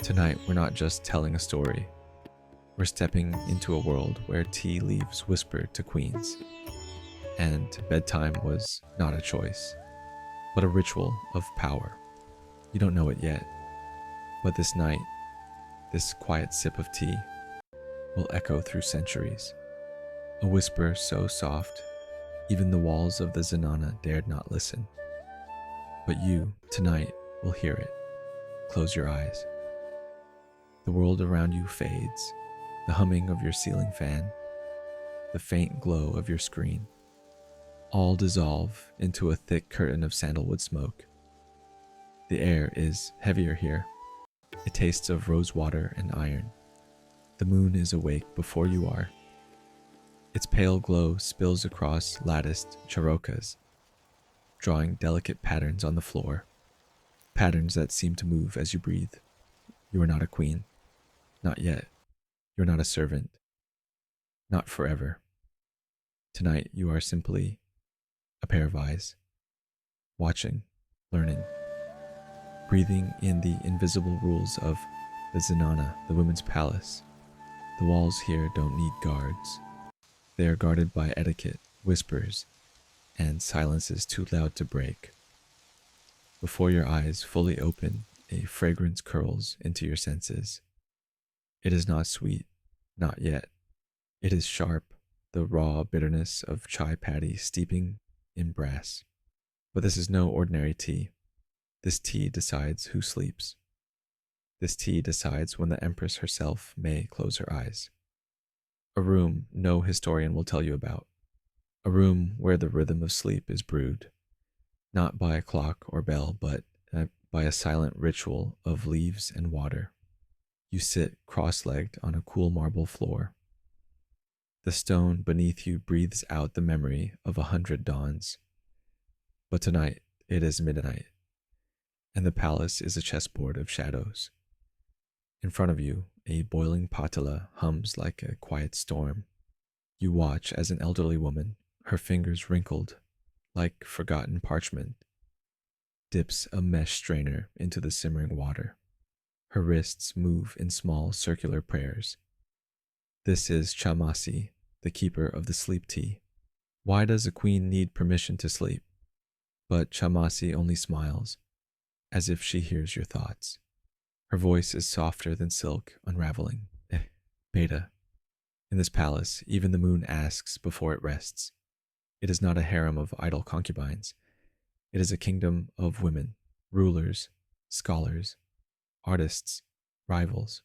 Tonight, we're not just telling a story, we're stepping into a world where tea leaves whisper to queens, and bedtime was not a choice, but a ritual of power. You don't know it yet, but this night, this quiet sip of tea will echo through centuries. A whisper so soft, even the walls of the Zenana dared not listen. But you, tonight, will hear it. Close your eyes. The world around you fades, the humming of your ceiling fan, the faint glow of your screen, all dissolve into a thick curtain of sandalwood smoke. The air is heavier here. It tastes of rose water and iron. The moon is awake before you are. Its pale glow spills across latticed charocas, drawing delicate patterns on the floor, patterns that seem to move as you breathe. You are not a queen. Not yet. You're not a servant. Not forever. Tonight you are simply a pair of eyes, watching, learning, breathing in the invisible rules of the Zenana, the women's palace. The walls here don't need guards. They are guarded by etiquette, whispers, and silences too loud to break. Before your eyes fully open, a fragrance curls into your senses. It is not sweet, not yet. It is sharp, the raw bitterness of chai patty steeping in brass. But this is no ordinary tea. This tea decides who sleeps. This tea decides when the Empress herself may close her eyes. A room no historian will tell you about. A room where the rhythm of sleep is brewed, not by a clock or bell, but by a silent ritual of leaves and water. You sit cross-legged on a cool marble floor. The stone beneath you breathes out the memory of 100 dawns. But tonight it is midnight, and the palace is a chessboard of shadows. In front of you, a boiling patala hums like a quiet storm. You watch as an elderly woman, her fingers wrinkled like forgotten parchment, dips a mesh strainer into the simmering water. Her wrists move in small circular prayers. This is Chamasi, the keeper of the sleep tea. Why does a queen need permission to sleep? But Chamasi only smiles, as if she hears your thoughts. Her voice is softer than silk unraveling. Beta. In this palace, even the moon asks before it rests. It is not a harem of idle concubines. It is a kingdom of women, rulers, scholars, artists, rivals.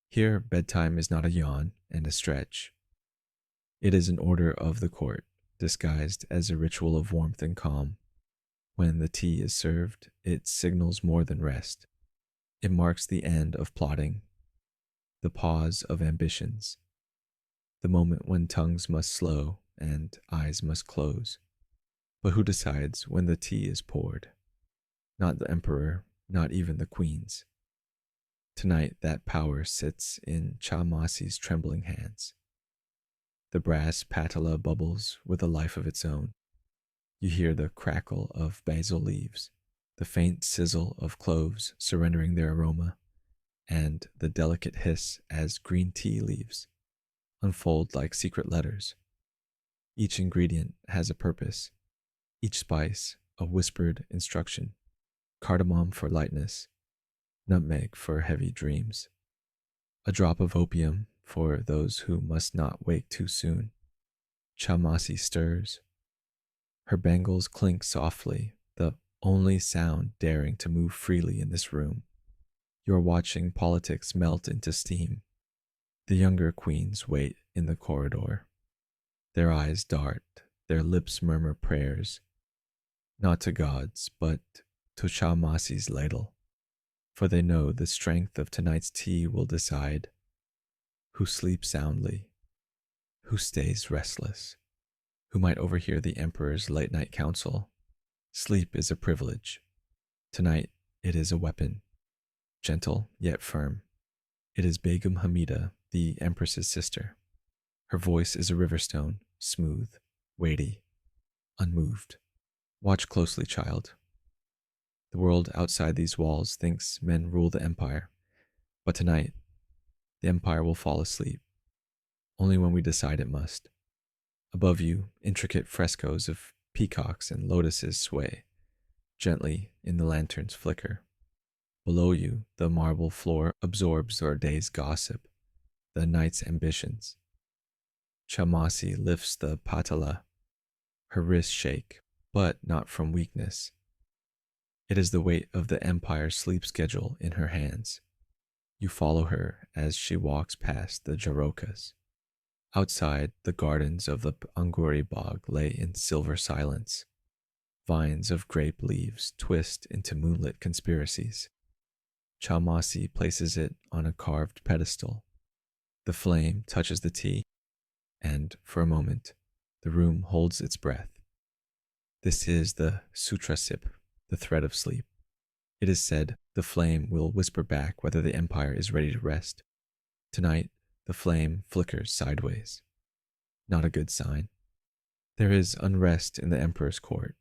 Here, bedtime is not a yawn and a stretch. It is an order of the court, disguised as a ritual of warmth and calm. When the tea is served, it signals more than rest. It marks the end of plotting, the pause of ambitions, the moment when tongues must slow and eyes must close. But who decides when the tea is poured? Not the emperor, not even the queens. Tonight that power sits in Chamasi's trembling hands. The brass patala bubbles with a life of its own. You hear the crackle of basil leaves, the faint sizzle of cloves surrendering their aroma, and the delicate hiss as green tea leaves unfold like secret letters. Each ingredient has a purpose, each spice a whispered instruction. Cardamom for lightness, nutmeg for heavy dreams, a drop of opium for those who must not wake too soon. Chamasi stirs. Her bangles clink softly, the only sound daring to move freely in this room. You are watching politics melt into steam. The younger queens wait in the corridor. Their eyes dart, their lips murmur prayers, not to gods, but to Chamasi's ladle, for they know the strength of tonight's tea will decide who sleeps soundly, who stays restless, who might overhear the emperor's late-night council. Sleep is a privilege. Tonight it is a weapon, gentle yet firm. It is Begum Hamida, the empress's sister. Her voice is a riverstone, smooth, weighty, unmoved. Watch closely, child. The world outside these walls thinks men rule the empire, But tonight, the Empire will fall asleep, only when we decide it must. Above you, intricate frescoes of peacocks and lotuses sway, gently in the lantern's flicker. Below you, the marble floor absorbs our day's gossip, the night's ambitions. Chamasi lifts the patala, her wrists shake, but not from weakness. It is the weight of the Empire's sleep schedule in her hands. You follow her as she walks past the Jarokas. Outside, the gardens of the Anguri bog lay in silver silence. Vines of grape leaves twist into moonlit conspiracies. Chalmasi places it on a carved pedestal. The flame touches the tea, and for a moment, the room holds its breath. This is the Sutrasip, the thread of sleep. It is said the flame will whisper back whether the Empire is ready to rest. Tonight, the flame flickers sideways. Not a good sign. There is unrest in the Emperor's court,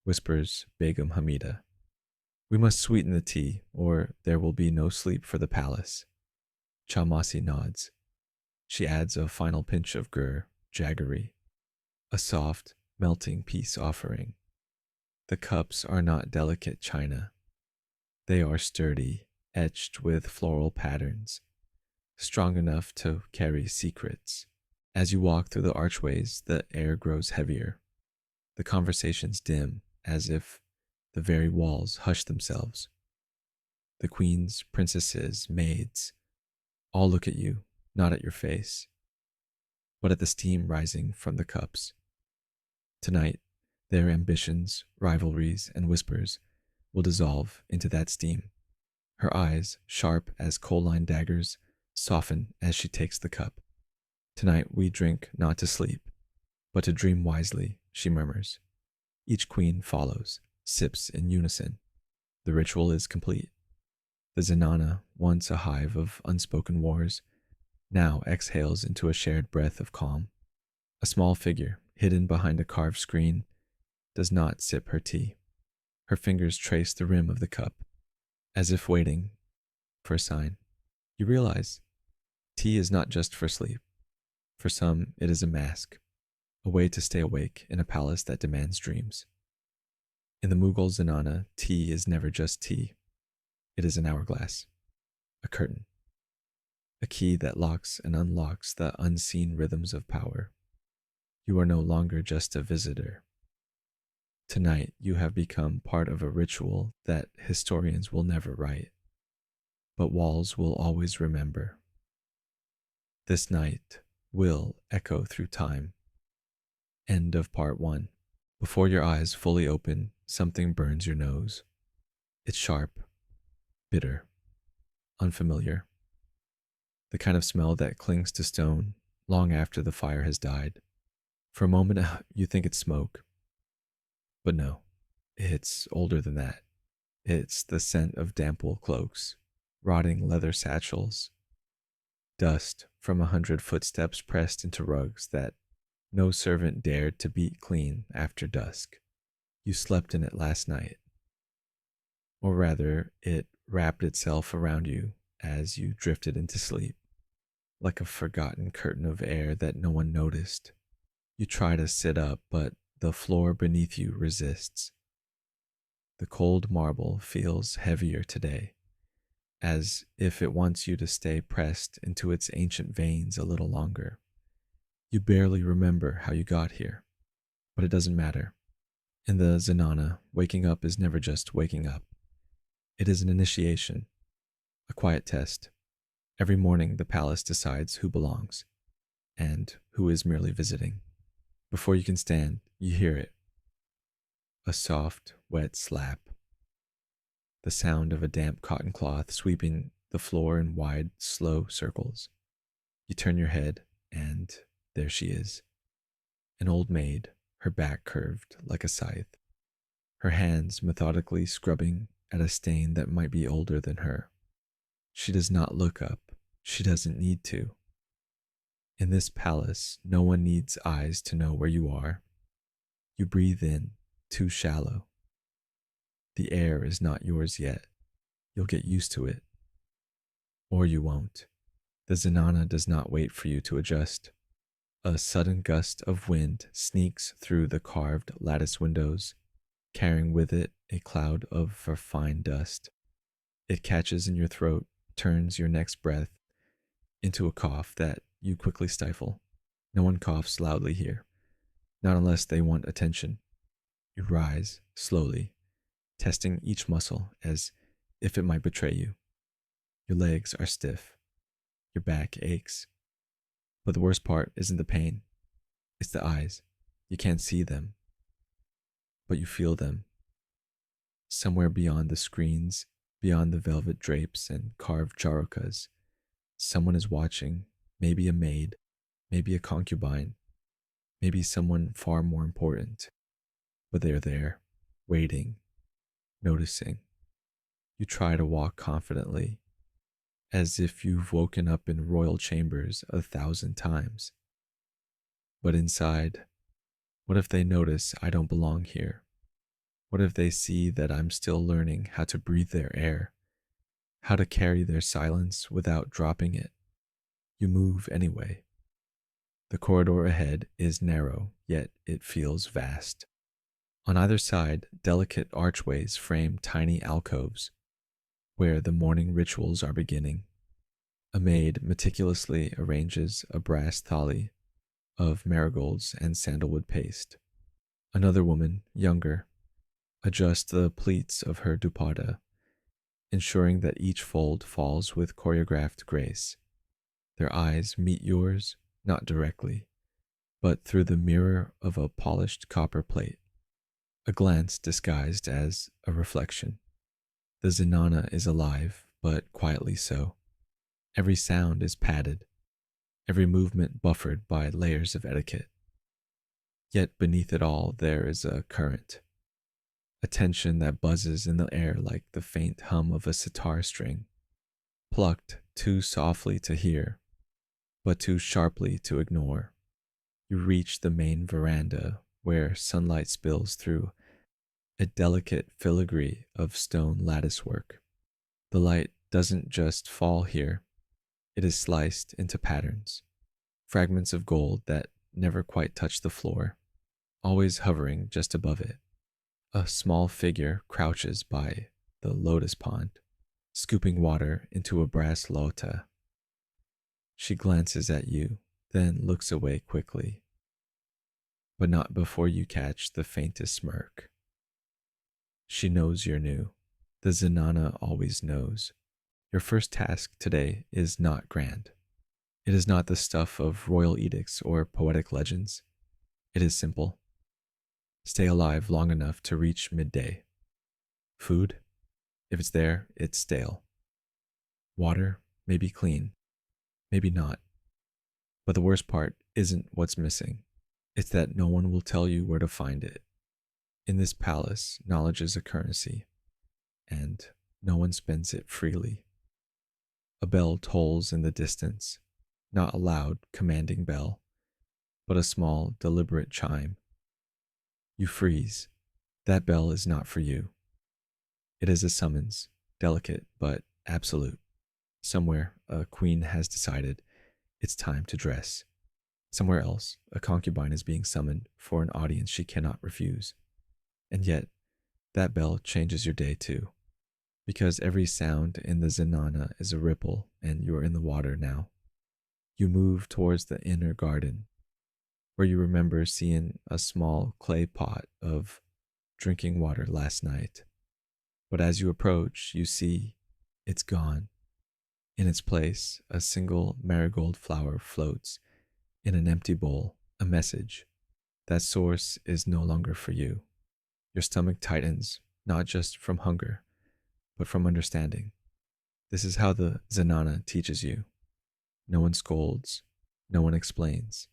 whispers Begum Hamida. We must sweeten the tea, or there will be no sleep for the palace. Chalmasi nods. She adds a final pinch of gur, jaggery, a soft, melting peace offering. The cups are not delicate china. They are sturdy, etched with floral patterns, strong enough to carry secrets. As you walk through the archways, the air grows heavier. The conversations dim, as if the very walls hush themselves. The queens, princesses, maids, all look at you, not at your face, but at the steam rising from the cups. Tonight, their ambitions, rivalries, and whispers will dissolve into that steam. Her eyes, sharp as coal-line daggers, soften as she takes the cup. Tonight we drink not to sleep, but to dream wisely, she murmurs. Each queen follows, sips in unison. The ritual is complete. The Zenana, once a hive of unspoken wars, now exhales into a shared breath of calm. A small figure, hidden behind a carved screen, does not sip her tea. Her fingers trace the rim of the cup, as if waiting for a sign. You realize tea is not just for sleep. For some, it is a mask, a way to stay awake in a palace that demands dreams. In the Mughal Zenana, tea is never just tea. It is an hourglass, a curtain, a key that locks and unlocks the unseen rhythms of power. You are no longer just a visitor. Tonight, you have become part of a ritual that historians will never write, but walls will always remember. This night will echo through time. End of part 1. Before your eyes fully open, something burns your nose. It's sharp, bitter, unfamiliar. The kind of smell that clings to stone long after the fire has died. For a moment, you think it's smoke. But no, it's older than that. It's the scent of damp wool cloaks, rotting leather satchels, dust from 100 footsteps pressed into rugs that no servant dared to beat clean after dusk. You slept in it last night. Or rather, it wrapped itself around you as you drifted into sleep, like a forgotten curtain of air that no one noticed. You try to sit up, but the floor beneath you resists. The cold marble feels heavier today, as if it wants you to stay pressed into its ancient veins a little longer. You barely remember how you got here, but it doesn't matter. In the Zenana, waking up is never just waking up. It is an initiation, a quiet test. Every morning the palace decides who belongs, and who is merely visiting. Before you can stand, you hear it. A soft, wet slap. The sound of a damp cotton cloth sweeping the floor in wide, slow circles. You turn your head, and there she is. An old maid, her back curved like a scythe. Her hands methodically scrubbing at a stain that might be older than her. She does not look up. She doesn't need to. In this palace, no one needs eyes to know where you are. You breathe in, too shallow. The air is not yours yet. You'll get used to it. or you won't. The Zenana does not wait for you to adjust. A sudden gust of wind sneaks through the carved lattice windows, carrying with it a cloud of refined dust. It catches in your throat, turns your next breath into a cough that you quickly stifle. No one coughs loudly here, not unless they want attention. You rise slowly, testing each muscle as if it might betray you. Your legs are stiff, your back aches. But the worst part isn't the pain, it's the eyes. You can't see them, but you feel them. Somewhere beyond the screens, beyond the velvet drapes and carved charukas, someone is watching, maybe a maid, maybe a concubine, maybe someone far more important. But they're there, waiting, noticing. You try to walk confidently, as if you've woken up in royal chambers 1,000 times. But inside, what if they notice I don't belong here? What if they see that I'm still learning how to breathe their air, how to carry their silence without dropping it? You move anyway. The corridor ahead is narrow, yet it feels vast. On either side, delicate archways frame tiny alcoves where the morning rituals are beginning. A maid meticulously arranges a brass thali of marigolds and sandalwood paste. Another woman, younger, adjusts the pleats of her dupatta, ensuring that each fold falls with choreographed grace. Their eyes meet yours, not directly, but through the mirror of a polished copper plate, a glance disguised as a reflection. The Zenana is alive, but quietly so. Every sound is padded, every movement buffered by layers of etiquette. Yet beneath it all, there is a current, a tension that buzzes in the air like the faint hum of a sitar string, plucked too softly to hear, but too sharply to ignore. You reach the main veranda where sunlight spills through a delicate filigree of stone latticework. The light doesn't just fall here, it is sliced into patterns, fragments of gold that never quite touch the floor, always hovering just above it. A small figure crouches by the lotus pond, scooping water into a brass lota. She glances at you, then looks away quickly, but not before you catch the faintest smirk. She knows you're new. The Zenana always knows. Your first task today is not grand. It is not the stuff of royal edicts or poetic legends. It is simple. Stay alive long enough to reach midday. Food? If it's there, it's stale. Water? Maybe clean. Maybe not. But the worst part isn't what's missing. It's that no one will tell you where to find it. In this palace, knowledge is a currency, and no one spends it freely. A bell tolls in the distance, not a loud, commanding bell, but a small, deliberate chime. You freeze. That bell is not for you. It is a summons, delicate but absolute. Somewhere, a queen has decided it's time to dress. Somewhere else, a concubine is being summoned for an audience she cannot refuse. And yet, that bell changes your day too, because every sound in the Zenana is a ripple and you are in the water now. You move towards the inner garden, where you remember seeing a small clay pot of drinking water last night. But as you approach, you see it's gone. In its place, a single marigold flower floats in an empty bowl, a message. That source is no longer for you. Your stomach tightens, not just from hunger, but from understanding. This is how the Zenana teaches you. No one scolds, no one explains.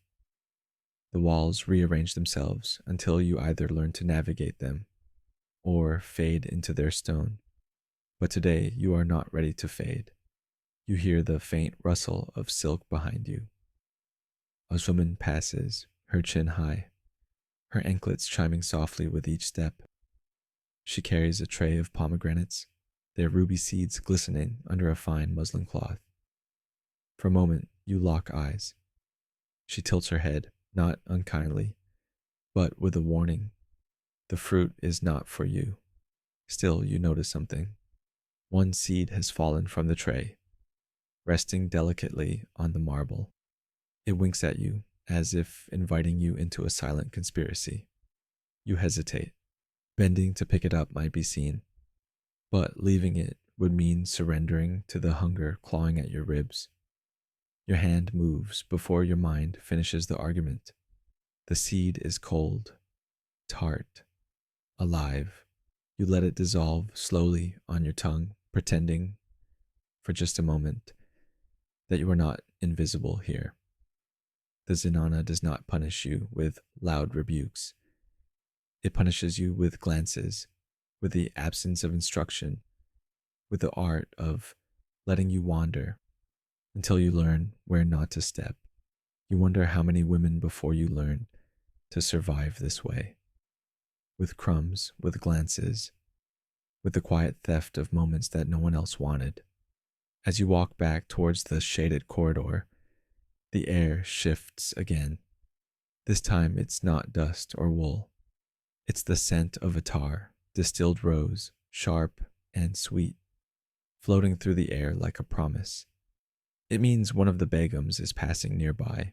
The walls rearrange themselves until you either learn to navigate them or fade into their stone. But today you are not ready to fade. You hear the faint rustle of silk behind you. A woman passes, her chin high, her anklets chiming softly with each step. She carries a tray of pomegranates, their ruby seeds glistening under a fine muslin cloth. For a moment, you lock eyes. She tilts her head, not unkindly, but with a warning. The fruit is not for you. Still, you notice something. One seed has fallen from the tray, resting delicately on the marble. It winks at you, as if inviting you into a silent conspiracy. You hesitate. Bending to pick it up might be seen, but leaving it would mean surrendering to the hunger clawing at your ribs. Your hand moves before your mind finishes the argument. The seed is cold, tart, alive. You let it dissolve slowly on your tongue, pretending for just a moment that you are not invisible here. The Zenana does not punish you with loud rebukes. It punishes you with glances, with the absence of instruction, with the art of letting you wander until you learn where not to step. You wonder how many women before you learn to survive this way, with crumbs, with glances, with the quiet theft of moments that no one else wanted. As you walk back towards the shaded corridor, the air shifts again. This time it's not dust or wool. It's the scent of attar, distilled rose, sharp and sweet, floating through the air like a promise. It means one of the begums is passing nearby.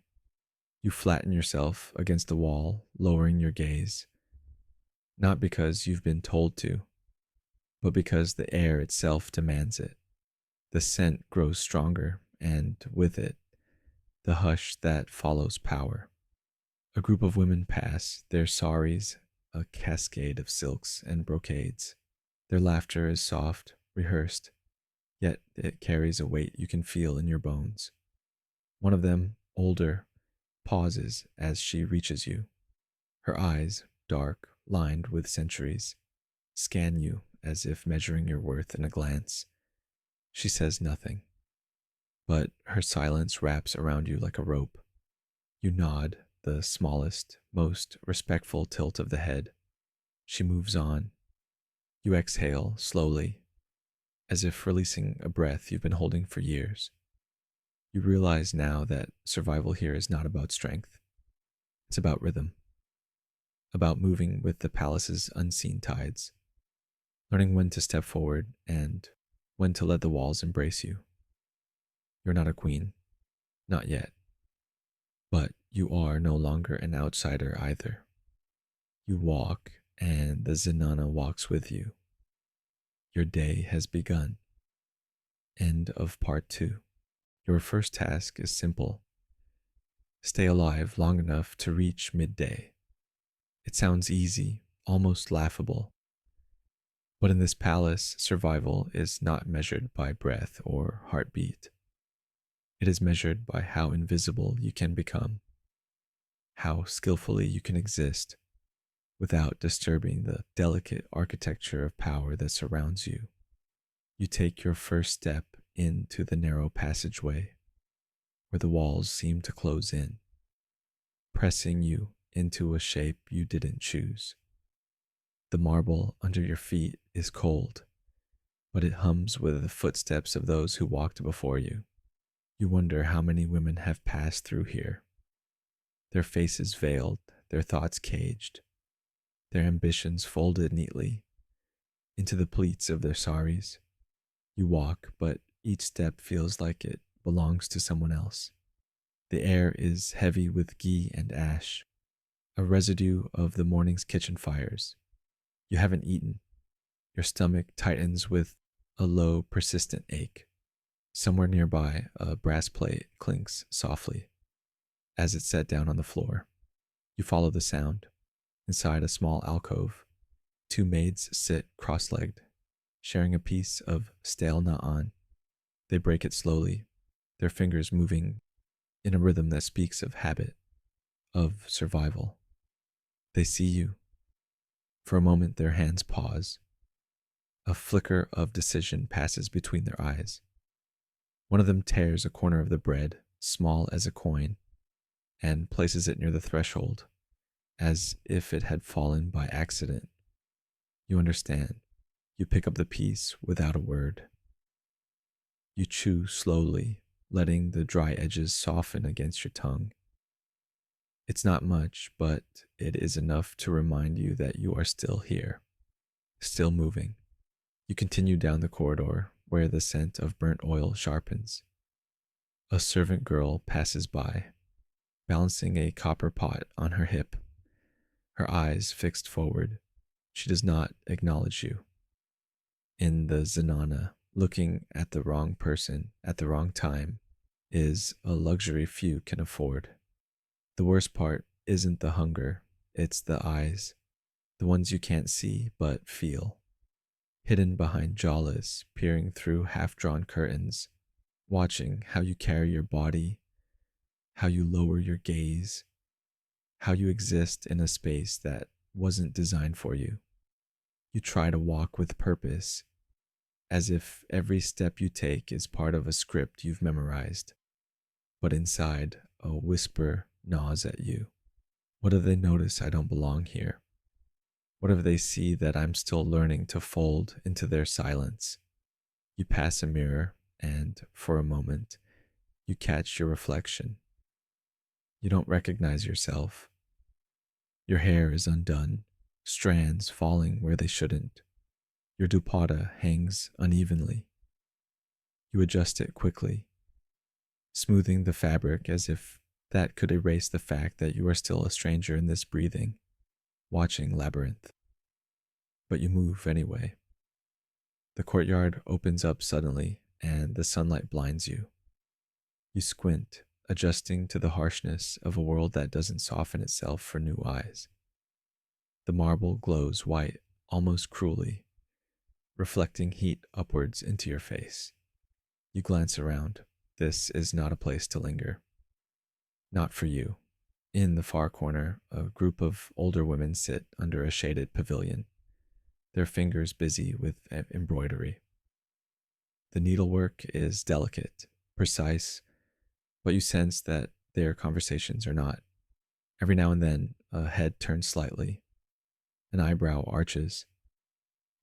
You flatten yourself against the wall, lowering your gaze, not because you've been told to, but because the air itself demands it. The scent grows stronger, and with it, the hush that follows power. A group of women pass, their saris a cascade of silks and brocades. Their laughter is soft, rehearsed, yet it carries a weight you can feel in your bones. One of them, older, pauses as she reaches you. Her eyes, dark, lined with centuries, scan you as if measuring your worth in a glance. She says nothing, but her silence wraps around you like a rope. You nod, the smallest, most respectful tilt of the head. She moves on. You exhale slowly, as if releasing a breath you've been holding for years. You realize now that survival here is not about strength. It's about rhythm, about moving with the palace's unseen tides, learning when to step forward and when to let the walls embrace you. You're not a queen, not yet, but you are no longer an outsider either. You walk, and the Zenana walks with you. Your day has begun. End of part 2. Your first task is simple. Stay alive long enough to reach midday. It sounds easy, almost laughable. But in this palace, survival is not measured by breath or heartbeat. It is measured by how invisible you can become, how skillfully you can exist without disturbing the delicate architecture of power that surrounds you. You take your first step into the narrow passageway where the walls seem to close in, pressing you into a shape you didn't choose. The marble under your feet is cold, but it hums with the footsteps of those who walked before you. You wonder how many women have passed through here, their faces veiled, their thoughts caged, their ambitions folded neatly into the pleats of their saris. You walk, but each step feels like it belongs to someone else. The air is heavy with ghee and ash, a residue of the morning's kitchen fires. You haven't eaten. Your stomach tightens with a low, persistent ache. Somewhere nearby, a brass plate clinks softly as it's set down on the floor. You follow the sound. Inside a small alcove, two maids sit cross-legged, sharing a piece of stale naan. They break it slowly, their fingers moving in a rhythm that speaks of habit, of survival. They see you. For a moment, their hands pause. A flicker of decision passes between their eyes. One of them tears a corner of the bread, small as a coin, and places it near the threshold, as if it had fallen by accident. You understand. You pick up the piece without a word. You chew slowly, letting the dry edges soften against your tongue. It's not much, but it is enough to remind you that you are still here, still moving. You continue down the corridor where the scent of burnt oil sharpens. A servant girl passes by, balancing a copper pot on her hip, her eyes fixed forward. She does not acknowledge you. In the Zenana, looking at the wrong person at the wrong time is a luxury few can afford. The worst part isn't the hunger, it's the eyes, the ones you can't see but feel, hidden behind jawless, peering through half-drawn curtains, watching how you carry your body, how you lower your gaze, how you exist in a space that wasn't designed for you. You try to walk with purpose, as if every step you take is part of a script you've memorized. But inside, a whisper gnaws at you. What if they notice I don't belong here? What if they see that I'm still learning to fold into their silence? You pass a mirror, and for a moment, you catch your reflection. You don't recognize yourself. Your hair is undone, strands falling where they shouldn't. Your dupatta hangs unevenly. You adjust it quickly, smoothing the fabric as if that could erase the fact that you are still a stranger in this breathing, watching labyrinth. But you move anyway. The courtyard opens up suddenly, and the sunlight blinds you. You squint, adjusting to the harshness of a world that doesn't soften itself for new eyes. The marble glows white, almost cruelly, reflecting heat upwards into your face. You glance around. This is not a place to linger. Not for you. In the far corner, a group of older women sit under a shaded pavilion, their fingers busy with embroidery. The needlework is delicate, precise, but you sense that their conversations are not. Every now and then, a head turns slightly, an eyebrow arches,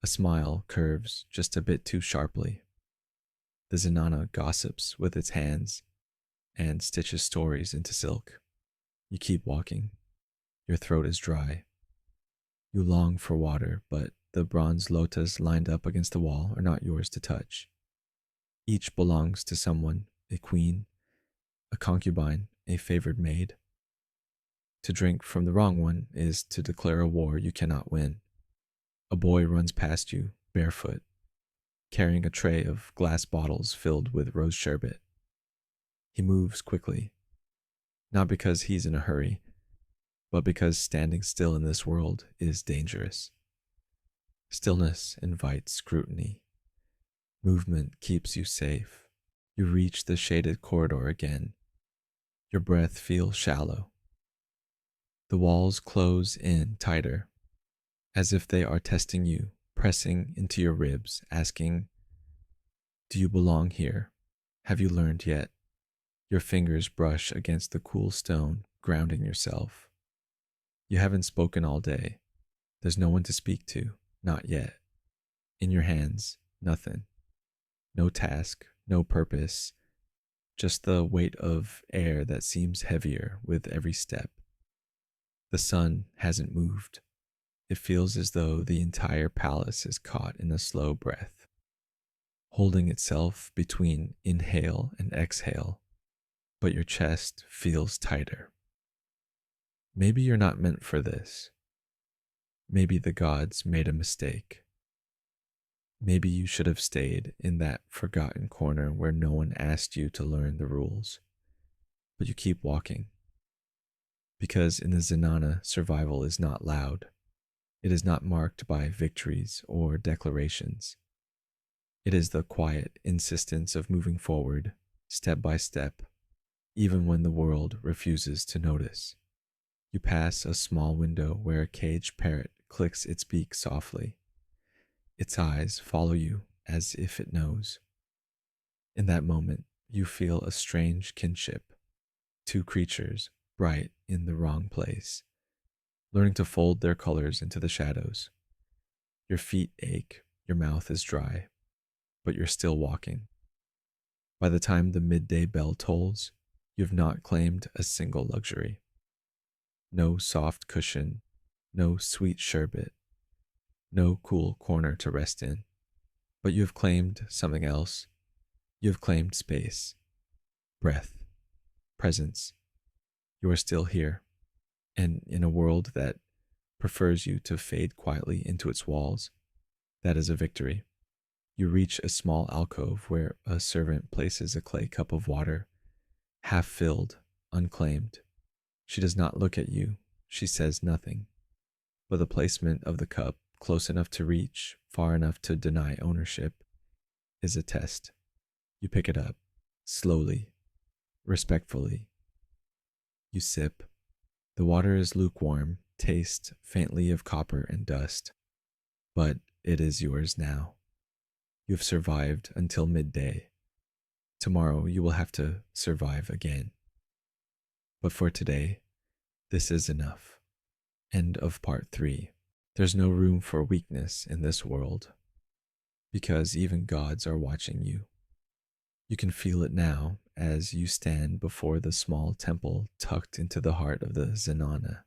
a smile curves just a bit too sharply. The Zenana gossips with its hands and stitches stories into silk. You keep walking. Your throat is dry. You long for water, but the bronze lotas lined up against the wall are not yours to touch. Each belongs to someone, a queen, a concubine, a favored maid. To drink from the wrong one is to declare a war you cannot win. A boy runs past you, barefoot, carrying a tray of glass bottles filled with rose sherbet. He moves quickly, not because he's in a hurry, but because standing still in this world is dangerous. Stillness invites scrutiny. Movement keeps you safe. You reach the shaded corridor again. Your breath feels shallow. The walls close in tighter, as if they are testing you, pressing into your ribs, asking, "Do you belong here? Have you learned yet?" Your fingers brush against the cool stone, grounding yourself. You haven't spoken all day. There's no one to speak to, not yet. In your hands, nothing. No task, no purpose, just the weight of air that seems heavier with every step. The sun hasn't moved. It feels as though the entire palace is caught in a slow breath, holding itself between inhale and exhale, but your chest feels tighter. Maybe you're not meant for this. Maybe the gods made a mistake. Maybe you should have stayed in that forgotten corner where no one asked you to learn the rules. But you keep walking. Because in the Zenana, survival is not loud. It is not marked by victories or declarations. It is the quiet insistence of moving forward, step by step, even when the world refuses to notice. You pass a small window where a caged parrot clicks its beak softly. Its eyes follow you as if it knows. In that moment, you feel a strange kinship. Two creatures, bright in the wrong place, learning to fold their colors into the shadows. Your feet ache, your mouth is dry, but you're still walking. By the time the midday bell tolls, you have not claimed a single luxury. No soft cushion, no sweet sherbet, no cool corner to rest in. But you have claimed something else. You have claimed space, breath, presence. You are still here, and in a world that prefers you to fade quietly into its walls, that is a victory. You reach a small alcove where a servant places a clay cup of water, half filled, unclaimed. She does not look at you, she says nothing, but the placement of the cup, close enough to reach, far enough to deny ownership, is a test. You pick it up, slowly, respectfully. You sip. The water is lukewarm, taste faintly of copper and dust, but it is yours now. You have survived until midday. Tomorrow you will have to survive again. But for today, this is enough. End of part 3. There's no room for weakness in this world, because even gods are watching you. You can feel it now as you stand before the small temple tucked into the heart of the Zenana.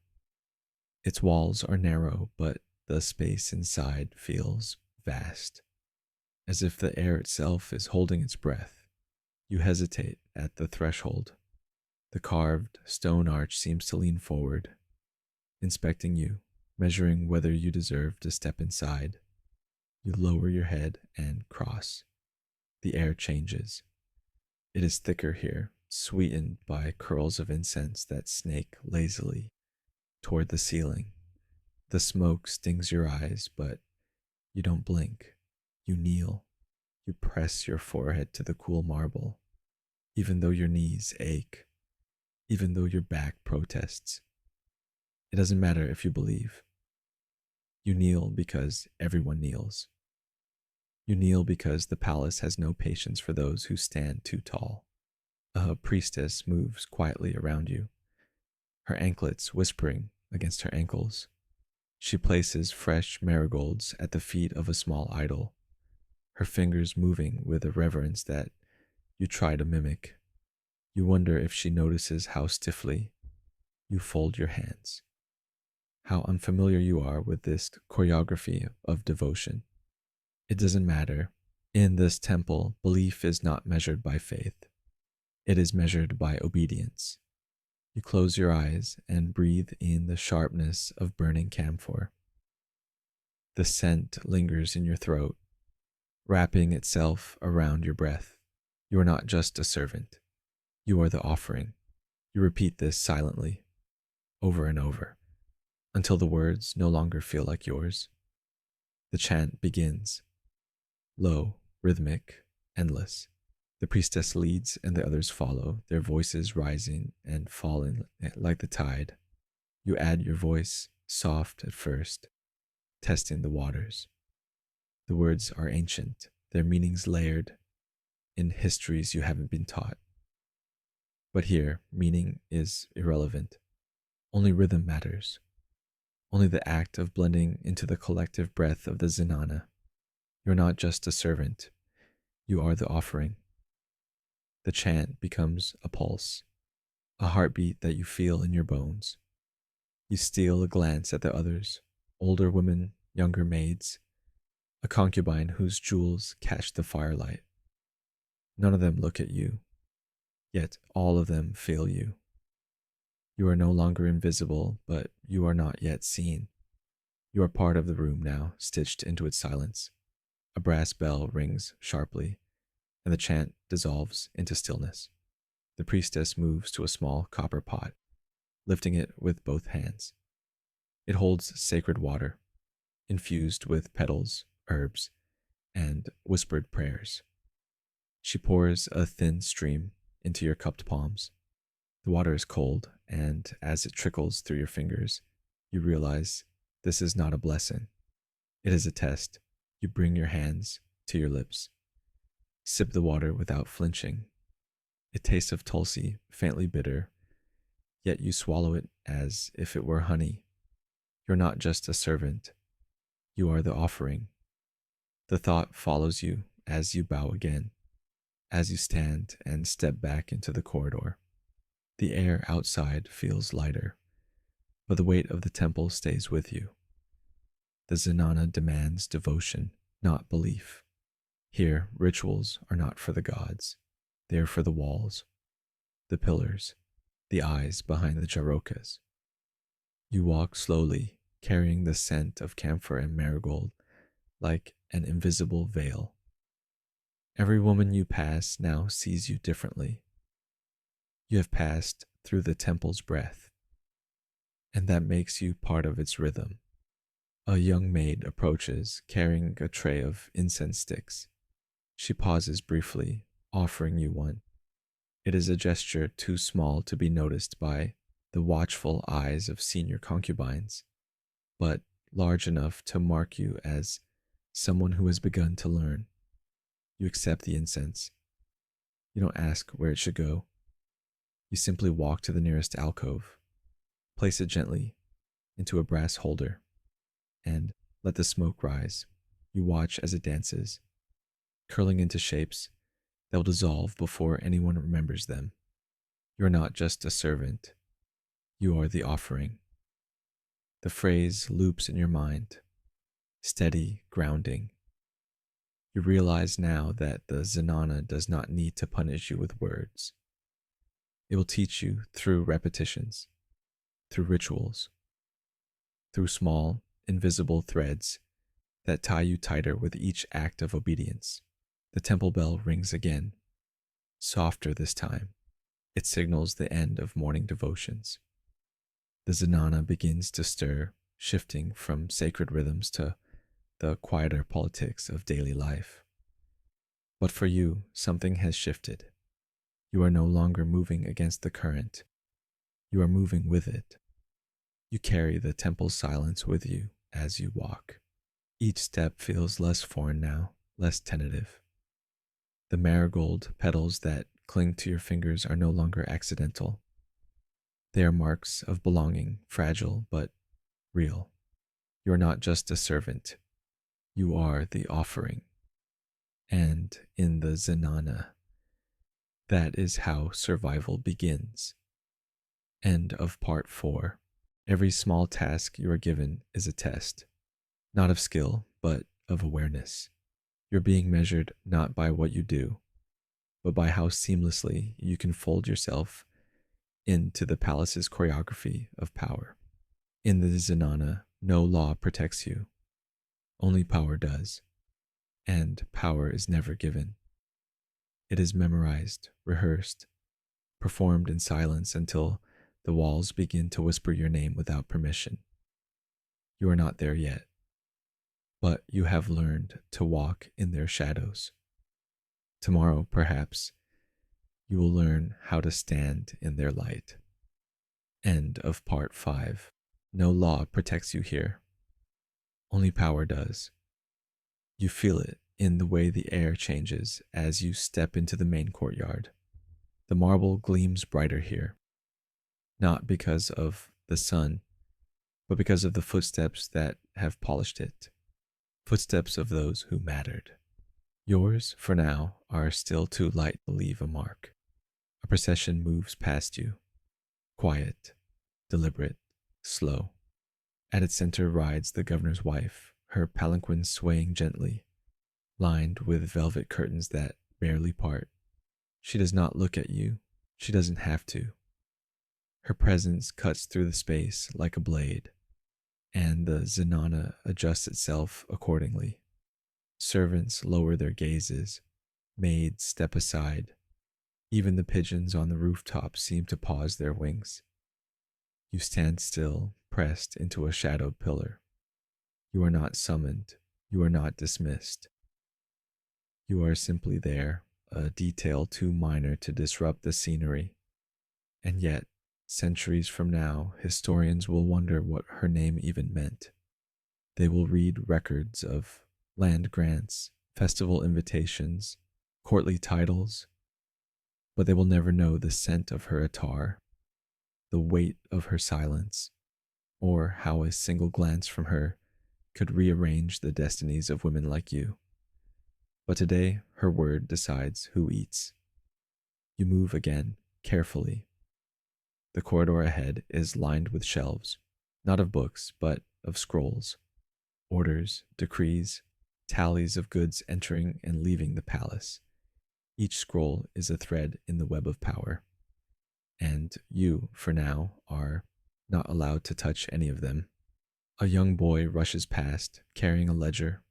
Its walls are narrow, but the space inside feels vast, as if the air itself is holding its breath. You hesitate at the threshold. The carved stone arch seems to lean forward, inspecting you, measuring whether you deserve to step inside. You lower your head and cross. The air changes. It is thicker here, sweetened by curls of incense that snake lazily toward the ceiling. The smoke stings your eyes, but you don't blink. You kneel. You press your forehead to the cool marble, even though your knees ache, even though your back protests. It doesn't matter if you believe. You kneel because everyone kneels. You kneel because the palace has no patience for those who stand too tall. A priestess moves quietly around you, her anklets whispering against her ankles. She places fresh marigolds at the feet of a small idol, her fingers moving with a reverence that you try to mimic. You wonder if she notices how stiffly you fold your hands, how unfamiliar you are with this choreography of devotion. It doesn't matter. In this temple, belief is not measured by faith. It is measured by obedience. You close your eyes and breathe in the sharpness of burning camphor. The scent lingers in your throat, wrapping itself around your breath. You are not just a servant. You are the offering. You repeat this silently, over and over, until the words no longer feel like yours. The chant begins, low, rhythmic, endless. The priestess leads and the others follow, their voices rising and falling like the tide. You add your voice, soft at first, testing the waters. The words are ancient, their meanings layered in histories you haven't been taught. But here, meaning is irrelevant. Only rhythm matters. Only the act of blending into the collective breath of the Zenana. You're not just a servant. You are the offering. The chant becomes a pulse, a heartbeat that you feel in your bones. You steal a glance at the others, older women, younger maids, a concubine whose jewels catch the firelight. None of them look at you, yet all of them feel you. You are no longer invisible, but you are not yet seen. You are part of the room now, stitched into its silence. A brass bell rings sharply, and the chant dissolves into stillness. The priestess moves to a small copper pot, lifting it with both hands. It holds sacred water, infused with petals, herbs, and whispered prayers. She pours a thin stream into your cupped palms. The water is cold, and as it trickles through your fingers, you realize this is not a blessing. It is a test. You bring your hands to your lips. Sip the water without flinching. It tastes of tulsi, faintly bitter, yet you swallow it as if it were honey. You're not just a servant. You are the offering. The thought follows you as you bow again. as you stand and step back into the corridor. The air outside feels lighter, but the weight of the temple stays with you. The Zenana demands devotion, not belief. Here, rituals are not for the gods, they are for the walls, the pillars, the eyes behind the jarokas. You walk slowly, carrying the scent of camphor and marigold like an invisible veil. Every woman you pass now sees you differently. You have passed through the temple's breath, and that makes you part of its rhythm. A young maid approaches, carrying a tray of incense sticks. She pauses briefly, offering you one. It is a gesture too small to be noticed by the watchful eyes of senior concubines, but large enough to mark you as someone who has begun to learn. You accept the incense. You don't ask where it should go. You simply walk to the nearest alcove, place it gently into a brass holder, and let the smoke rise. You watch as it dances, curling into shapes that will dissolve before anyone remembers them. You are not just a servant, you are the offering. The phrase loops in your mind, steady, grounding. You realize now that the Zenana does not need to punish you with words. It will teach you through repetitions, through rituals, through small, invisible threads that tie you tighter with each act of obedience. The temple bell rings again, softer this time. It signals the end of morning devotions. The Zenana begins to stir, shifting from sacred rhythms to the quieter politics of daily life. But for you, something has shifted. You are no longer moving against the current. You are moving with it. You carry the temple's silence with you as you walk. Each step feels less foreign now, less tentative. The marigold petals that cling to your fingers are no longer accidental. They are marks of belonging, fragile but real. You are not just a servant. You are the offering. And in the Zenana, that is how survival begins. End of part 4. Every small task you are given is a test, not of skill, but of awareness. You're being measured not by what you do, but by how seamlessly you can fold yourself into the palace's choreography of power. In the Zenana, no law protects you, only power does, and power is never given. It is memorized, rehearsed, performed in silence until the walls begin to whisper your name without permission. You are not there yet, but you have learned to walk in their shadows. Tomorrow, perhaps, you will learn how to stand in their light. End of part 5. No law protects you here. Only power does. You feel it in the way the air changes as you step into the main courtyard. The marble gleams brighter here, not because of the sun, but because of the footsteps that have polished it. Footsteps of those who mattered. Yours, for now, are still too light to leave a mark. A procession moves past you, quiet, deliberate, slow. At its center rides the governor's wife, her palanquin swaying gently, lined with velvet curtains that barely part. She does not look at you. She doesn't have to. Her presence cuts through the space like a blade, and the Zenana adjusts itself accordingly. Servants lower their gazes, maids step aside. Even the pigeons on the rooftop seem to pause their wings. You stand still, pressed into a shadowed pillar. You are not summoned. You are not dismissed. You are simply there, a detail too minor to disrupt the scenery. And yet, centuries from now, historians will wonder what her name even meant. They will read records of land grants, festival invitations, courtly titles, but they will never know the scent of her attar, the weight of her silence, or how a single glance from her could rearrange the destinies of women like you. but today her word decides who eats. You move again, carefully. The corridor ahead is lined with shelves, not of books, but of scrolls, orders, decrees, tallies of goods entering and leaving the palace. Each scroll is a thread in the web of power, and you, for now, are not allowed to touch any of them. A young boy rushes past, carrying a ledger.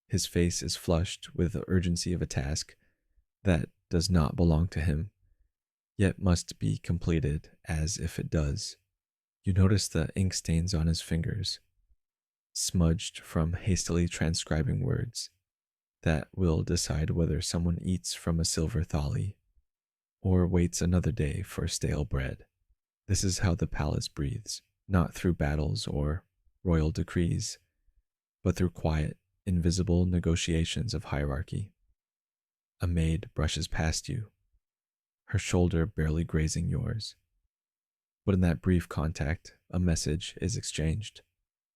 His face is flushed with the urgency of a task that does not belong to him, yet must be completed as if it does. You notice the ink stains on his fingers, smudged from hastily transcribing words that will decide whether someone eats from a silver thali or waits another day for stale bread. This is how the palace breathes, not through battles or royal decrees, but through quiet, invisible negotiations of hierarchy. A maid brushes past you, her shoulder barely grazing yours. But in that brief contact, a message is exchanged.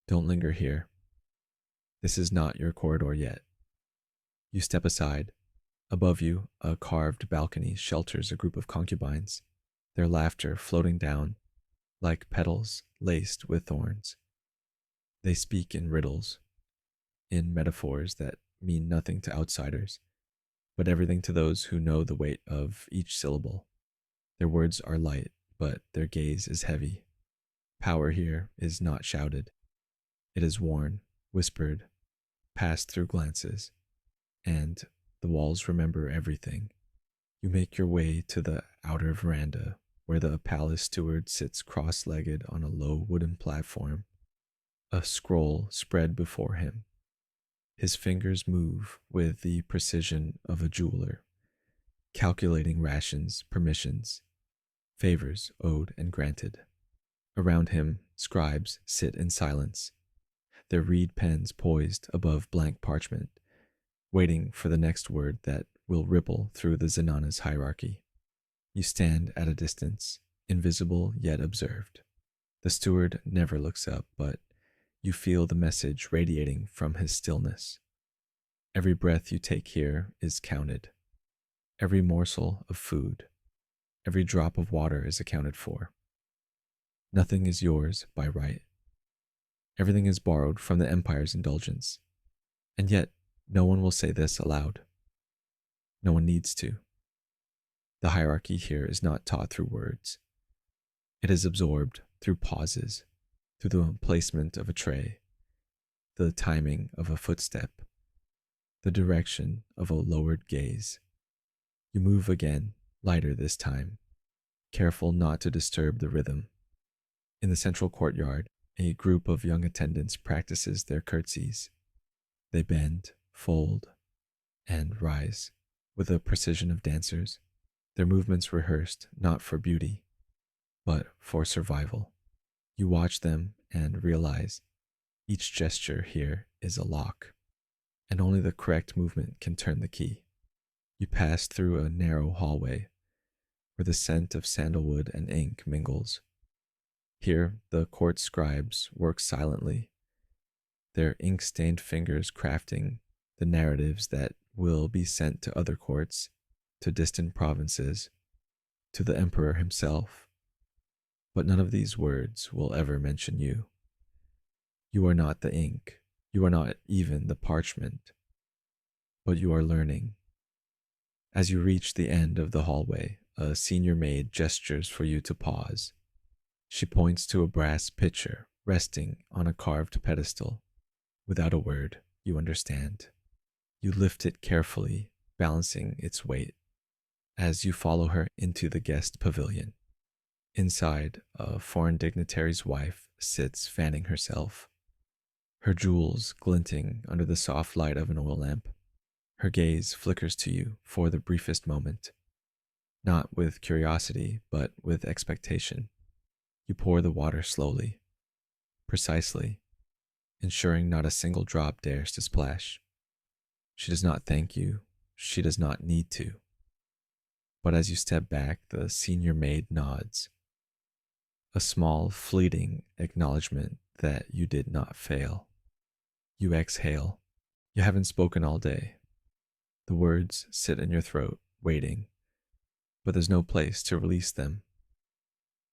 Don't linger here. This is not your corridor yet. You step aside. Above you, a carved balcony shelters a group of concubines, their laughter floating down like petals laced with thorns. They speak in riddles, in metaphors that mean nothing to outsiders, but everything to those who know the weight of each syllable. Their words are light, but their gaze is heavy. Power here is not shouted. It is worn, whispered, passed through glances, and the walls remember everything. You make your way to the outer veranda, where the palace steward sits cross-legged on a low wooden platform, a scroll spread before him. His fingers move with the precision of a jeweler, calculating rations, permissions, favors owed and granted. Around him, scribes sit in silence, their reed pens poised above blank parchment, waiting for the next word that will ripple through the Zenana's hierarchy. You stand at a distance, invisible yet observed. The steward never looks up, but you feel the message radiating from his stillness. Every breath you take here is counted. Every morsel of food, every drop of water is accounted for. Nothing is yours by right. Everything is borrowed from the Empire's indulgence. And yet, no one will say this aloud. No one needs to. The hierarchy here is not taught through words. It is absorbed through pauses, through the placement of a tray, the timing of a footstep, the direction of a lowered gaze. You move again, lighter this time, careful not to disturb the rhythm. In the central courtyard, a group of young attendants practices their curtsies. They bend, fold, and rise with the precision of dancers, their movements rehearsed not for beauty, but for survival. You watch them and realize each gesture here is a lock, and only the correct movement can turn the key. You pass through a narrow hallway where the scent of sandalwood and ink mingles. Here, the court scribes work silently, their ink-stained fingers crafting the narratives that will be sent to other courts, to distant provinces, to the emperor himself. But none of these words will ever mention you. You are not the ink, you are not even the parchment, but you are learning. As you reach the end of the hallway, a senior maid gestures for you to pause. She points to a brass pitcher resting on a carved pedestal. Without a word, you understand. You lift it carefully, balancing its weight, as you follow her into the guest pavilion. Inside, a foreign dignitary's wife sits fanning herself, her jewels glinting under the soft light of an oil lamp. Her gaze flickers to you for the briefest moment, not with curiosity, but with expectation. You pour the water slowly, precisely, ensuring not a single drop dares to splash. She does not thank you. She does not need to. But as you step back, the senior maid nods. A small, fleeting acknowledgement that you did not fail. You exhale. You haven't spoken all day. The words sit in your throat, waiting, but there's no place to release them.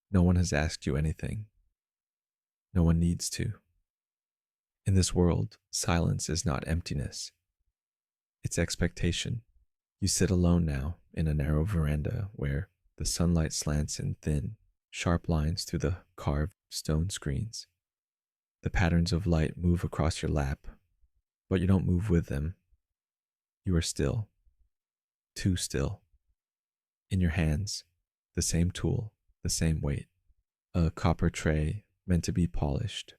No one has asked you anything. No one needs to. In this world, silence is not emptiness, it's expectation. You sit alone now in a narrow veranda where the sunlight slants in thin, sharp lines through the carved stone screens. The patterns of light move across your lap, but you don't move with them. You are still, too still. In your hands, the same tool, the same weight. A copper tray meant to be polished.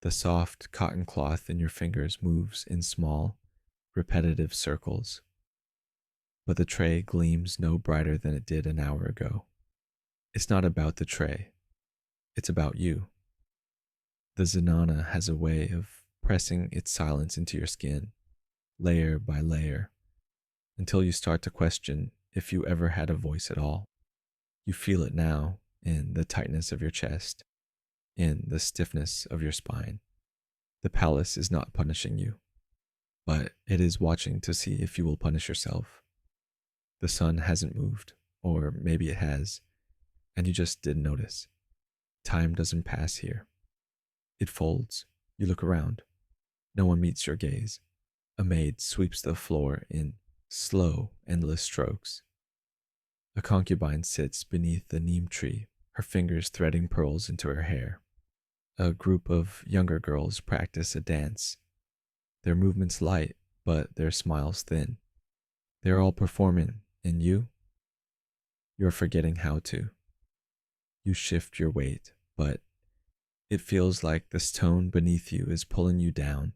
The soft cotton cloth in your fingers moves in small, repetitive circles. But the tray gleams no brighter than it did an hour ago. It's not about the tray. It's about you. The Zenana has a way of pressing its silence into your skin, layer by layer, until you start to question if you ever had a voice at all. You feel it now in the tightness of your chest, in the stiffness of your spine. The palace is not punishing you, but it is watching to see if you will punish yourself. The sun hasn't moved, or maybe it has, and you just didn't notice. Time doesn't pass here. It folds. You look around. No one meets your gaze. A maid sweeps the floor in slow, endless strokes. A concubine sits beneath the neem tree, her fingers threading pearls into her hair. A group of younger girls practice a dance. Their movements light, but their smiles thin. They're all performing, and you're forgetting how to. You shift your weight, but it feels like the stone beneath you is pulling you down,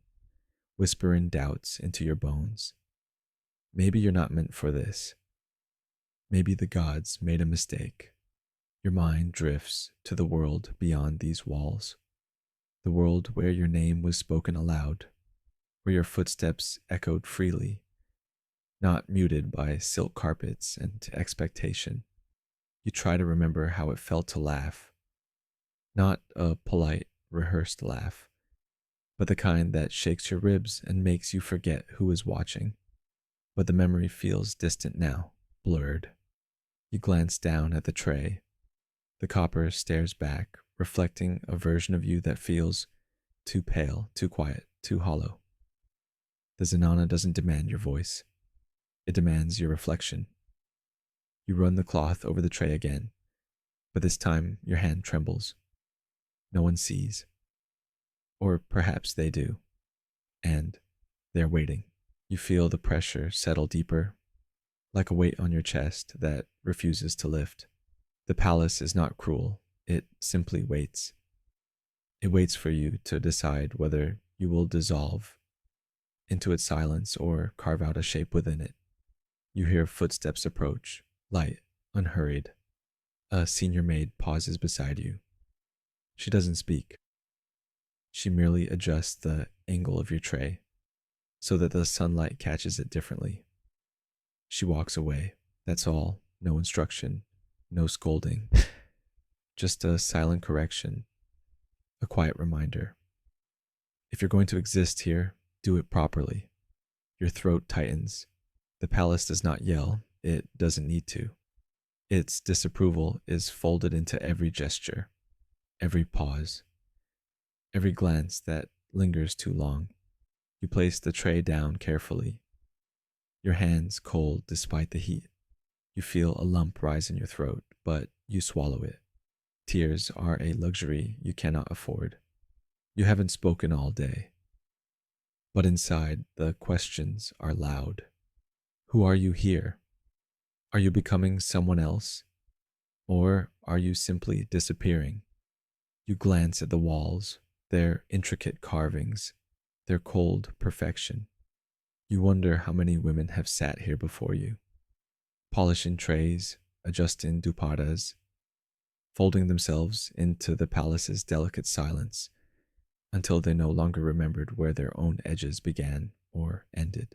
whispering doubts into your bones. Maybe you're not meant for this. Maybe the gods made a mistake. Your mind drifts to the world beyond these walls, the world where your name was spoken aloud, where your footsteps echoed freely, not muted by silk carpets and expectation. You try to remember how it felt to laugh, not a polite, rehearsed laugh, but the kind that shakes your ribs and makes you forget who is watching. But the memory feels distant now, blurred. You glance down at the tray. The copper stares back, reflecting a version of you that feels too pale, too quiet, too hollow. The Zenana doesn't demand your voice. It demands your reflection. You run the cloth over the tray again, but this time your hand trembles. No one sees. Or perhaps they do. And they're waiting. You feel the pressure settle deeper, like a weight on your chest that refuses to lift. The palace is not cruel. It simply waits. It waits for you to decide whether you will dissolve into its silence or carve out a shape within it. You hear footsteps approach, light, unhurried. A senior maid pauses beside you. She doesn't speak. She merely adjusts the angle of your tray so that the sunlight catches it differently. She walks away. That's all. No instruction, no scolding. Just a silent correction, a quiet reminder. If you're going to exist here, do it properly. Your throat tightens. The palace does not yell. It doesn't need to. Its disapproval is folded into every gesture, every pause, every glance that lingers too long. You place the tray down carefully, your hands cold despite the heat. You feel a lump rise in your throat, but you swallow it. Tears are a luxury you cannot afford. You haven't spoken all day. But inside, the questions are loud. Who are you here? Are you becoming someone else? Or are you simply disappearing? You glance at the walls, their intricate carvings, their cold perfection. You wonder how many women have sat here before you, polishing trays, adjusting dupatas, folding themselves into the palace's delicate silence until they no longer remembered where their own edges began or ended.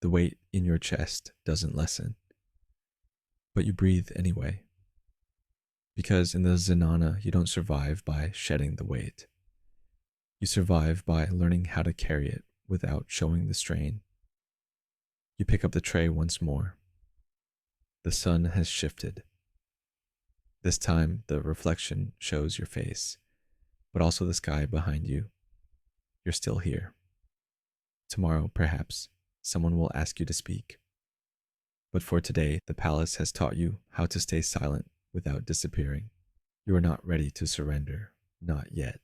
The weight in your chest doesn't lessen, but you breathe anyway. Because in the Zenana, you don't survive by shedding the weight. You survive by learning how to carry it without showing the strain. You pick up the tray once more. The sun has shifted. This time, the reflection shows your face, but also the sky behind you. You're still here. Tomorrow, perhaps, someone will ask you to speak. But for today, the palace has taught you how to stay silent without disappearing. You are not ready to surrender, not yet.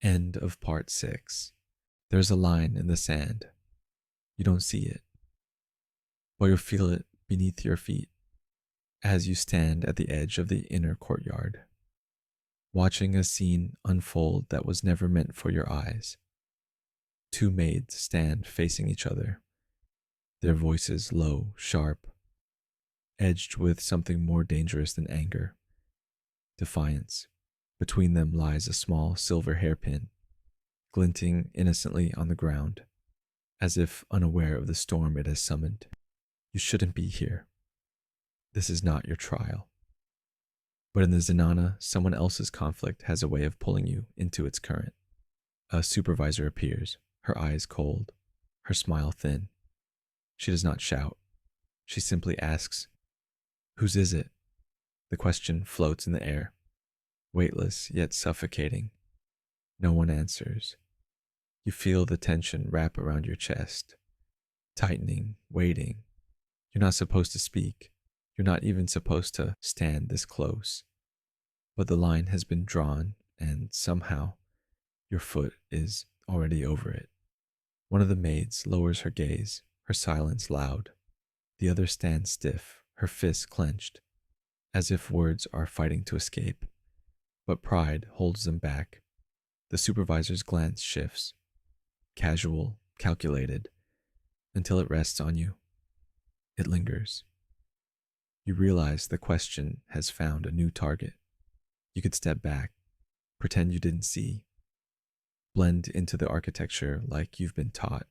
End of part 6. There's a line in the sand. You don't see it, but you'll feel it beneath your feet as you stand at the edge of the inner courtyard, watching a scene unfold that was never meant for your eyes. Two maids stand facing each other, their voices low, sharp, edged with something more dangerous than anger, defiance. Between them lies a small silver hairpin, glinting innocently on the ground, as if unaware of the storm it has summoned. You shouldn't be here. This is not your trial. But in the Zenana, someone else's conflict has a way of pulling you into its current. A supervisor appears, her eyes cold, her smile thin. She does not shout. She simply asks, "Whose is it?" The question floats in the air, weightless yet suffocating. No one answers. You feel the tension wrap around your chest, tightening, waiting. You're not supposed to speak. You're not even supposed to stand this close. But the line has been drawn, and somehow your foot is already over it. One of the maids lowers her gaze, her silence loud. The other stands stiff, her fists clenched, as if words are fighting to escape. But pride holds them back. The supervisor's glance shifts, casual, calculated, until it rests on you. It lingers. You realize the question has found a new target. You could step back, pretend you didn't see, blend into the architecture like you've been taught.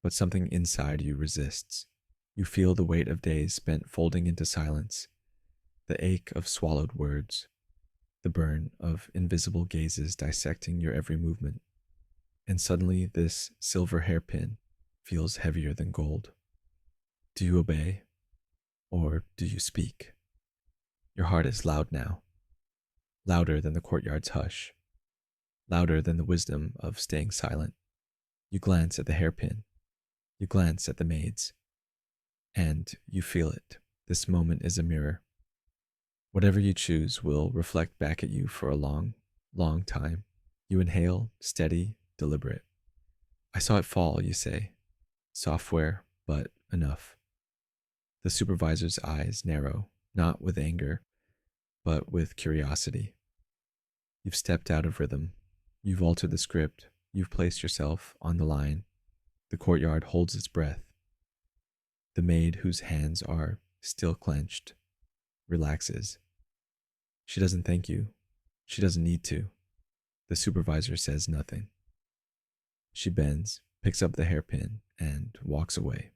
But something inside you resists. You feel the weight of days spent folding into silence, the ache of swallowed words, the burn of invisible gazes dissecting your every movement. And suddenly this silver hairpin feels heavier than gold. Do you obey, or do you speak? Your heart is loud now, louder than the courtyard's hush, louder than the wisdom of staying silent. You glance at the hairpin, you glance at the maids, and you feel it. This moment is a mirror. Whatever you choose will reflect back at you for a long, long time. You inhale, steady, deliberate. I saw it fall, you say. Software, but enough. The supervisor's eyes narrow, not with anger, but with curiosity. You've stepped out of rhythm. You've altered the script. You've placed yourself on the line. The courtyard holds its breath. The maid, whose hands are still clenched, relaxes. She doesn't thank you. She doesn't need to. The supervisor says nothing. She bends, picks up the hairpin, and walks away.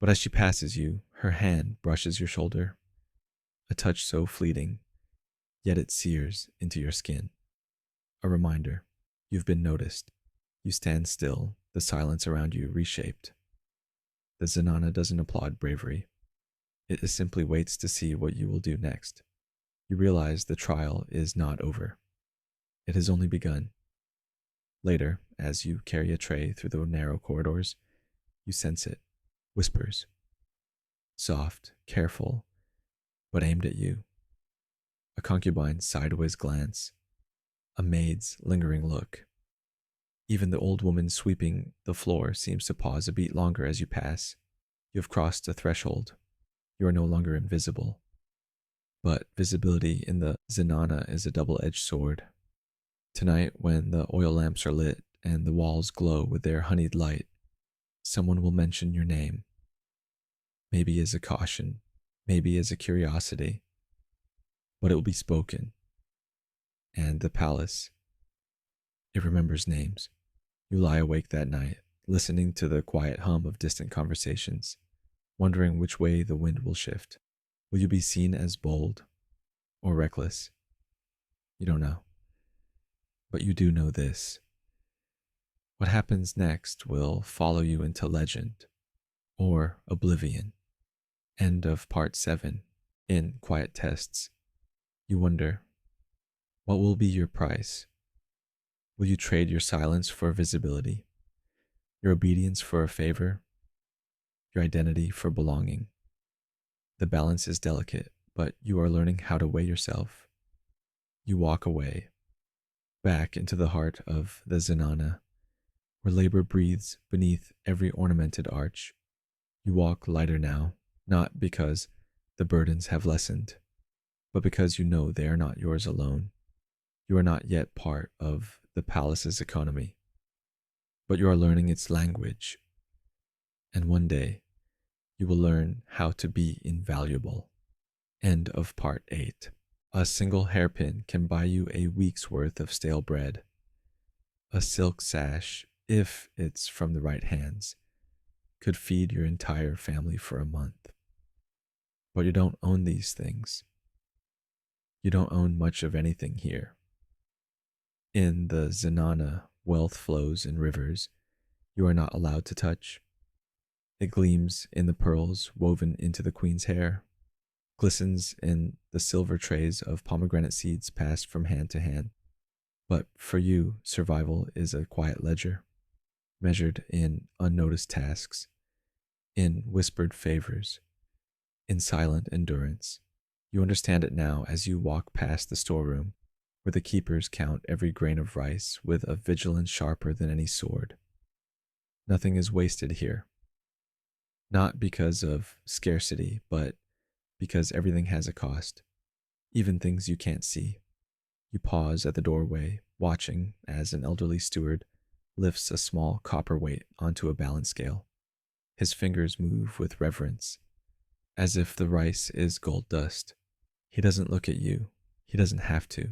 But as she passes you, her hand brushes your shoulder, a touch so fleeting, yet it sears into your skin. A reminder, you've been noticed. You stand still, the silence around you reshaped. The Zenana doesn't applaud bravery. It simply waits to see what you will do next. You realize the trial is not over. It has only begun. Later, as you carry a tray through the narrow corridors, you sense it. Whispers. Soft, careful, but aimed at you. A concubine's sideways glance. A maid's lingering look. Even the old woman sweeping the floor seems to pause a beat longer as you pass. You have crossed a threshold. You are no longer invisible. But visibility in the Zenana is a double-edged sword. Tonight, when the oil lamps are lit and the walls glow with their honeyed light, someone will mention your name. Maybe as a caution, maybe as a curiosity, but it will be spoken. And the palace, it remembers names. You lie awake that night, listening to the quiet hum of distant conversations, wondering which way the wind will shift. Will you be seen as bold or reckless? You don't know. But you do know this. What happens next will follow you into legend, or oblivion. End of part 7. In Quiet Tests, you wonder, what will be your price? Will you trade your silence for visibility, your obedience for a favor, your identity for belonging? The balance is delicate, but you are learning how to weigh yourself. You walk away, back into the heart of the Zenana, where labor breathes beneath every ornamented arch. You walk lighter now, not because the burdens have lessened, but because you know they are not yours alone. You are not yet part of the palace's economy, but you are learning its language. And one day, you will learn how to be invaluable. End of part 8. A single hairpin can buy you a week's worth of stale bread. A silk sash, if it's from the right hands, could feed your entire family for a month. But you don't own these things. You don't own much of anything here. In the Zenana, wealth flows in rivers you are not allowed to touch. It gleams in the pearls woven into the queen's hair, glistens in the silver trays of pomegranate seeds passed from hand to hand. But for you, survival is a quiet ledger, measured in unnoticed tasks, in whispered favors, in silent endurance. You understand it now as you walk past the storeroom, where the keepers count every grain of rice with a vigilance sharper than any sword. Nothing is wasted here. Not because of scarcity, but because everything has a cost, even things you can't see. You pause at the doorway, watching as an elderly steward lifts a small copper weight onto a balance scale. His fingers move with reverence, as if the rice is gold dust. He doesn't look at you. He doesn't have to.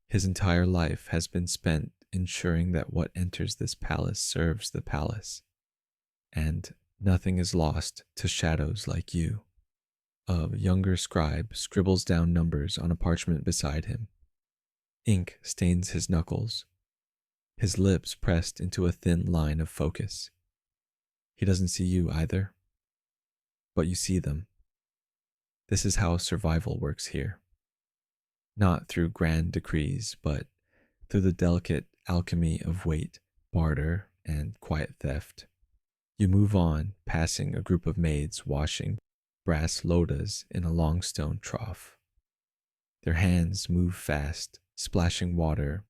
His entire life has been spent ensuring that what enters this palace serves the palace. And nothing is lost to shadows like you. A younger scribe scribbles down numbers on a parchment beside him. Ink stains his knuckles, his lips pressed into a thin line of focus. He doesn't see you either, but you see them. This is how survival works here. Not through grand decrees, but through the delicate alchemy of weight, barter, and quiet theft. You move on, passing a group of maids washing brass lotas in a long stone trough. Their hands move fast, splashing water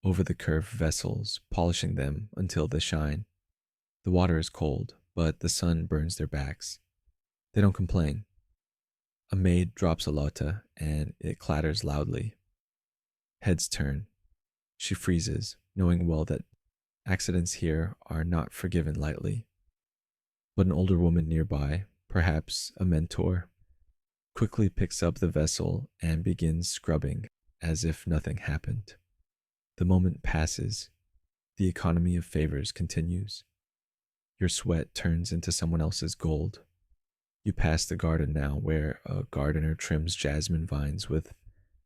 over the curved vessels, polishing them until they shine. The water is cold, but the sun burns their backs. They don't complain. A maid drops a lota, and it clatters loudly. Heads turn. She freezes, knowing well that accidents here are not forgiven lightly. But an older woman nearby, perhaps a mentor, quickly picks up the vessel and begins scrubbing as if nothing happened. The moment passes. The economy of favors continues. Your sweat turns into someone else's gold. You pass the garden now, where a gardener trims jasmine vines with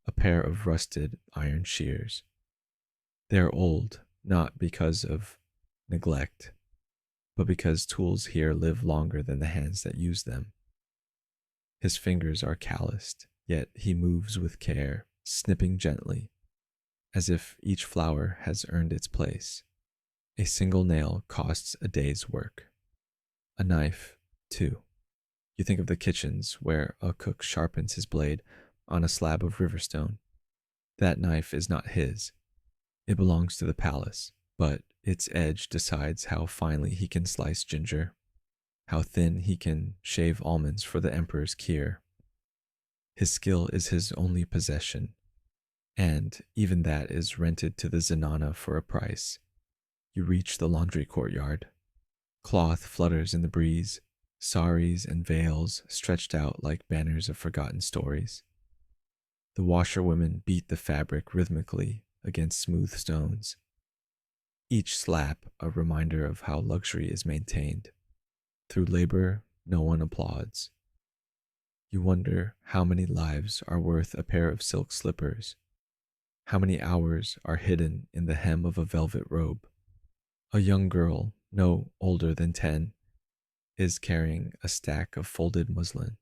a pair of rusted iron shears. They are old, not because of neglect, but because tools here live longer than the hands that use them. His fingers are calloused, yet he moves with care, snipping gently, as if each flower has earned its place. A single nail costs a day's work. A knife, too. You think of the kitchens where a cook sharpens his blade on a slab of riverstone. That knife is not his. It belongs to the palace, but its edge decides how finely he can slice ginger, how thin he can shave almonds for the emperor's kheer. His skill is his only possession, and even that is rented to the Zenana for a price. You reach the laundry courtyard. Cloth flutters in the breeze, saris and veils stretched out like banners of forgotten stories. The washerwomen beat the fabric rhythmically against smooth stones, each slap a reminder of how luxury is maintained. Through labor, no one applauds. You wonder how many lives are worth a pair of silk slippers, how many hours are hidden in the hem of a velvet robe. A young girl, no older than 10, is carrying a stack of folded muslin.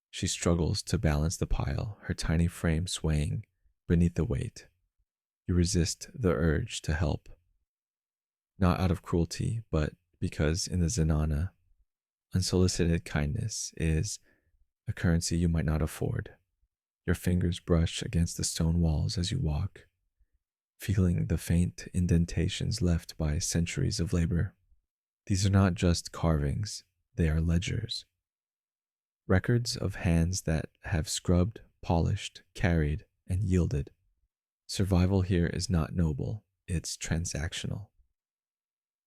She struggles to balance the pile, her tiny frame swaying beneath the weight. You resist the urge to help, not out of cruelty, but because in the Zenana, unsolicited kindness is a currency you might not afford. Your fingers brush against the stone walls as you walk, feeling the faint indentations left by centuries of labor. These are not just carvings, they are ledgers. Records of hands that have scrubbed, polished, carried, and yielded. Survival here is not noble, it's transactional.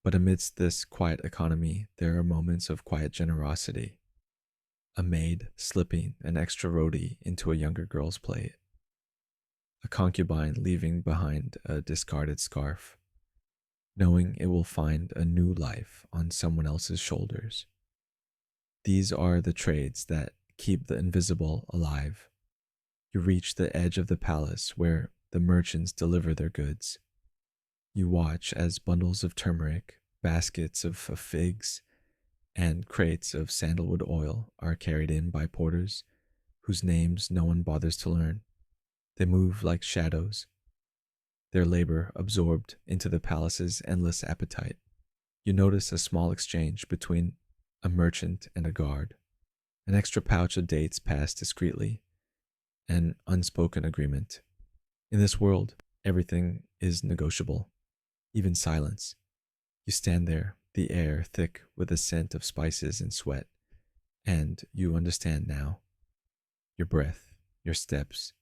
But amidst this quiet economy, there are moments of quiet generosity. A maid slipping an extra roti into a younger girl's plate. A concubine leaving behind a discarded scarf, knowing it will find a new life on someone else's shoulders. These are the trades that keep the invisible alive. You reach the edge of the palace where the merchants deliver their goods. You watch as bundles of turmeric, baskets of figs, and crates of sandalwood oil are carried in by porters whose names no one bothers to learn. They move like shadows, their labor absorbed into the palace's endless appetite. You notice a small exchange between a merchant and a guard, an extra pouch of dates passed discreetly, an unspoken agreement. In this world, everything is negotiable, even silence. You stand there, the air thick with the scent of spices and sweat, and you understand now. Your breath, your steps,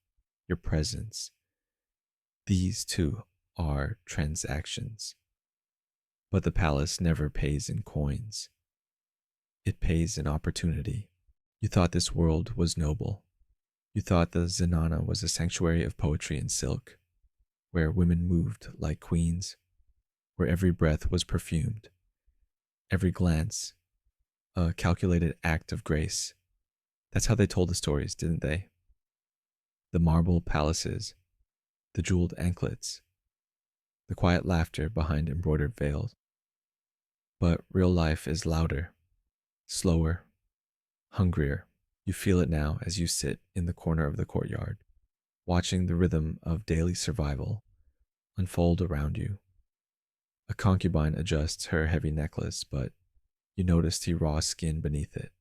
your presence. These too are transactions. But the palace never pays in coins. It pays in opportunity. You thought this world was noble. You thought the Zenana was a sanctuary of poetry and silk, where women moved like queens, where every breath was perfumed, every glance a calculated act of grace. That's how they told the stories, didn't they? The marble palaces, the jeweled anklets, the quiet laughter behind embroidered veils. But real life is louder, slower, hungrier. You feel it now as you sit in the corner of the courtyard, watching the rhythm of daily survival unfold around you. A concubine adjusts her heavy necklace, but you notice the raw skin beneath it,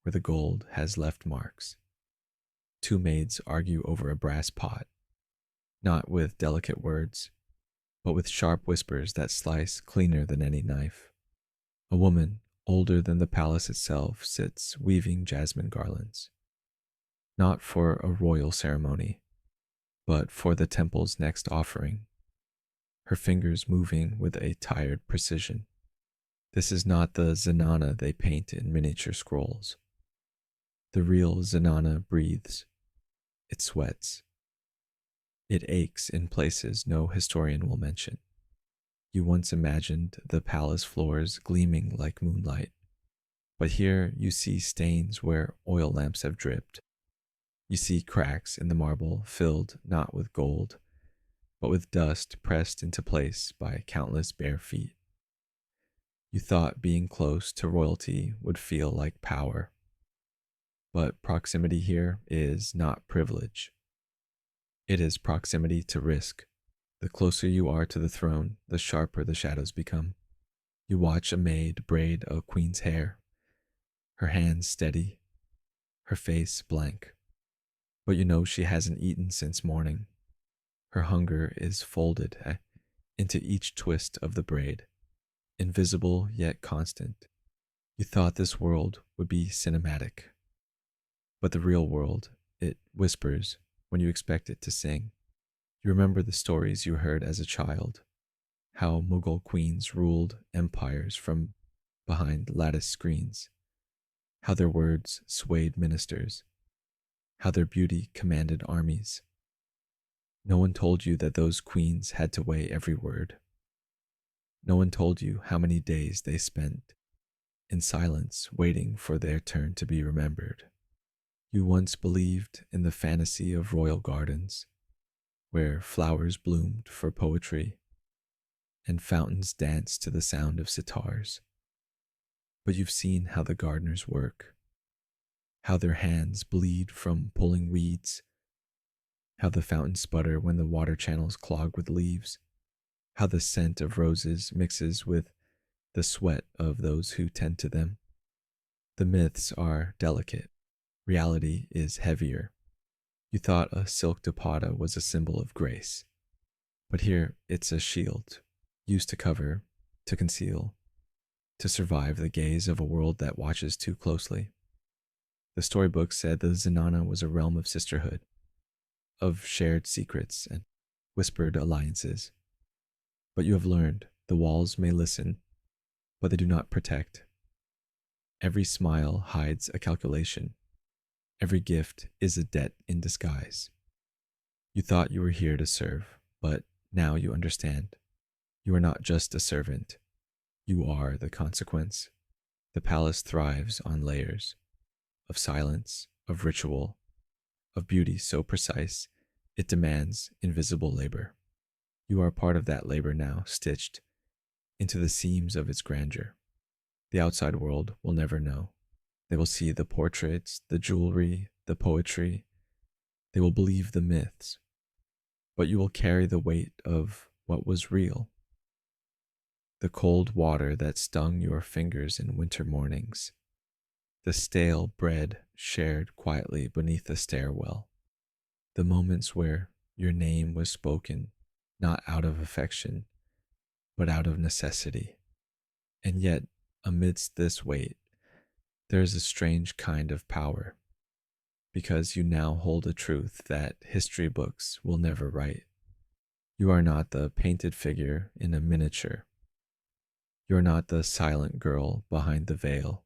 where the gold has left marks. Two maids argue over a brass pot, not with delicate words, but with sharp whispers that slice cleaner than any knife. A woman, older than the palace itself, sits weaving jasmine garlands, not for a royal ceremony, but for the temple's next offering, her fingers moving with a tired precision. This is not the Zenana they paint in miniature scrolls. The real Zenana breathes. It sweats. It aches in places no historian will mention. You once imagined the palace floors gleaming like moonlight, but here you see stains where oil lamps have dripped. You see cracks in the marble filled not with gold, but with dust pressed into place by countless bare feet. You thought being close to royalty would feel like power, but proximity here is not privilege. It is proximity to risk. The closer you are to the throne, the sharper the shadows become. You watch a maid braid a queen's hair, her hands steady, her face blank. But you know she hasn't eaten since morning. Her hunger is folded into each twist of the braid, invisible yet constant. You thought this world would be cinematic, but the real world, it whispers when you expect it to sing. You remember the stories you heard as a child, how Mughal queens ruled empires from behind lattice screens, how their words swayed ministers, how their beauty commanded armies. No one told you that those queens had to weigh every word. No one told you how many days they spent in silence waiting for their turn to be remembered. You once believed in the fantasy of royal gardens, where flowers bloomed for poetry and fountains danced to the sound of sitars. but you've seen how the gardeners work, how their hands bleed from pulling weeds, how the fountains sputter when the water channels clog with leaves, how the scent of roses mixes with the sweat of those who tend to them. The myths are delicate, reality is heavier. You thought a silk dupatta was a symbol of grace, but here it's a shield, used to cover, to conceal, to survive the gaze of a world that watches too closely. The storybook said the Zenana was a realm of sisterhood, of shared secrets and whispered alliances. But you have learned the walls may listen, but they do not protect. Every smile hides a calculation. Every gift is a debt in disguise. You thought you were here to serve, but now you understand. You are not just a servant. You are the consequence. The palace thrives on layers of silence, of ritual, of beauty so precise it demands invisible labor. You are part of that labor now, stitched into the seams of its grandeur. The outside world will never know. They will see the portraits, the jewelry, the poetry. They will believe the myths. But you will carry the weight of what was real. The cold water that stung your fingers in winter mornings. The stale bread shared quietly beneath the stairwell. The moments where your name was spoken, not out of affection, but out of necessity. And yet, amidst this weight, there is a strange kind of power, because you now hold a truth that history books will never write. You are not the painted figure in a miniature. You are not the silent girl behind the veil.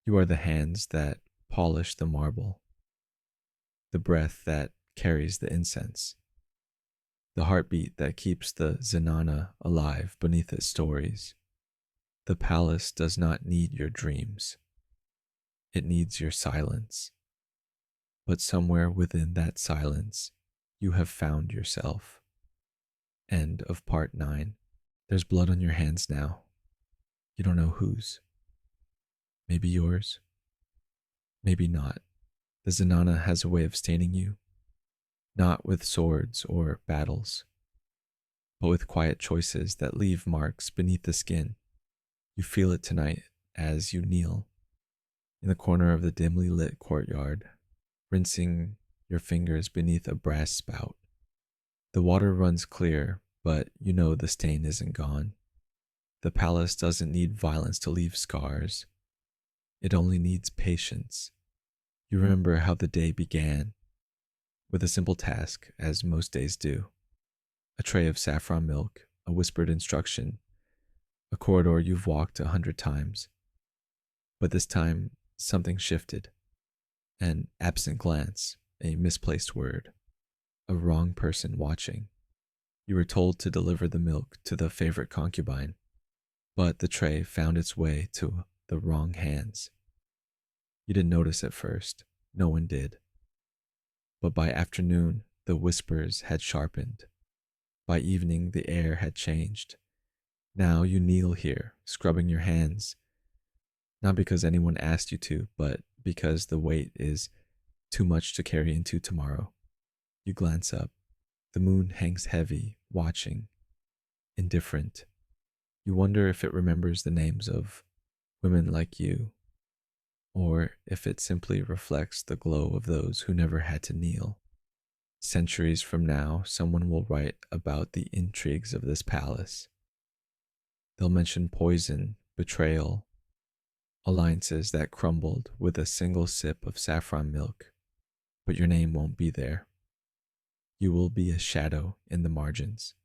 You are the hands that polish the marble, the breath that carries the incense, the heartbeat that keeps the Zenana alive beneath its stories. The palace does not need your dreams. It needs your silence. But somewhere within that silence, you have found yourself. End of part 9. There's blood on your hands now. You don't know whose. Maybe yours. Maybe not. The Zenana has a way of staining you, not with swords or battles, but with quiet choices that leave marks beneath the skin. You feel it tonight as you kneel in the corner of the dimly lit courtyard, rinsing your fingers beneath a brass spout. The water runs clear, but you know the stain isn't gone. The palace doesn't need violence to leave scars. It only needs patience. You remember how the day began, with a simple task, as most days do. A tray of saffron milk, a whispered instruction, a corridor you've walked 100 times. But this time, something shifted. An absent glance, a misplaced word, a wrong person watching. You were told to deliver the milk to the favorite concubine, but the tray found its way to the wrong hands. You didn't notice at first. No one did. But by afternoon, the whispers had sharpened. By evening, the air had changed. Now you kneel here, scrubbing your hands, not because anyone asked you to, but because the weight is too much to carry into tomorrow. You glance up. The moon hangs heavy, watching, indifferent. You wonder if it remembers the names of women like you, or if it simply reflects the glow of those who never had to kneel. Centuries from now, someone will write about the intrigues of this palace. They'll mention poison, betrayal, alliances that crumbled with a single sip of saffron milk, but your name won't be there. You will be a shadow in the margins,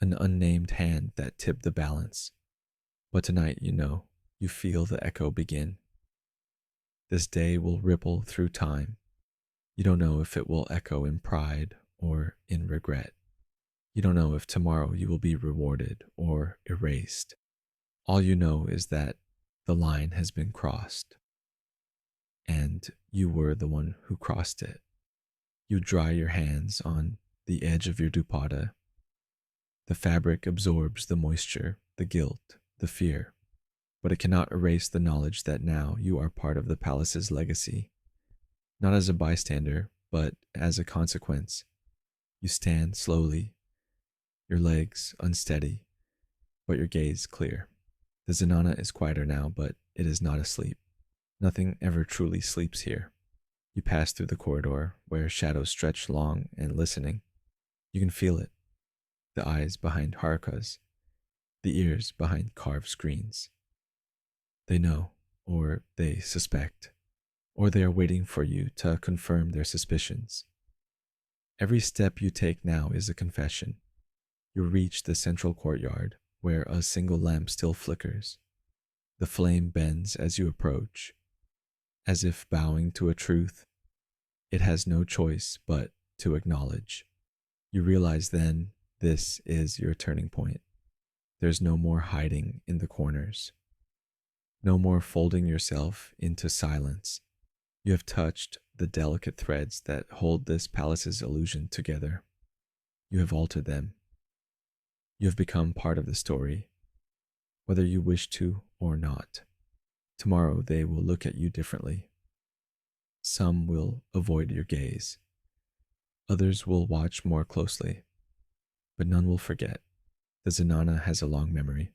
an unnamed hand that tipped the balance. But tonight, you feel the echo begin. This day will ripple through time. You don't know if it will echo in pride or in regret. You don't know if tomorrow you will be rewarded or erased. All you know is that the line has been crossed, and you were the one who crossed it. You dry your hands on the edge of your dupatta. The fabric absorbs the moisture, the guilt, the fear. but it cannot erase the knowledge that now you are part of the palace's legacy, not as a bystander, but as a consequence. You stand slowly, your legs unsteady, but your gaze clear. The Zenana is quieter now, but it is not asleep. Nothing ever truly sleeps here. You pass through the corridor where shadows stretch long and listening. You can feel it. The eyes behind harkas, the ears behind carved screens. They know, or they suspect, or they are waiting for you to confirm their suspicions. Every step you take now is a confession. You reach the central courtyard where a single lamp still flickers. The flame bends as you approach, as if bowing to a truth it has no choice but to acknowledge. You realize then this is your turning point. There's no more hiding in the corners, no more folding yourself into silence. You have touched the delicate threads that hold this palace's illusion together. You have altered them. You have become part of the story, whether you wish to or not. Tomorrow they will look at you differently. Some will avoid your gaze. Others will watch more closely. But none will forget. The Zenana has a long memory,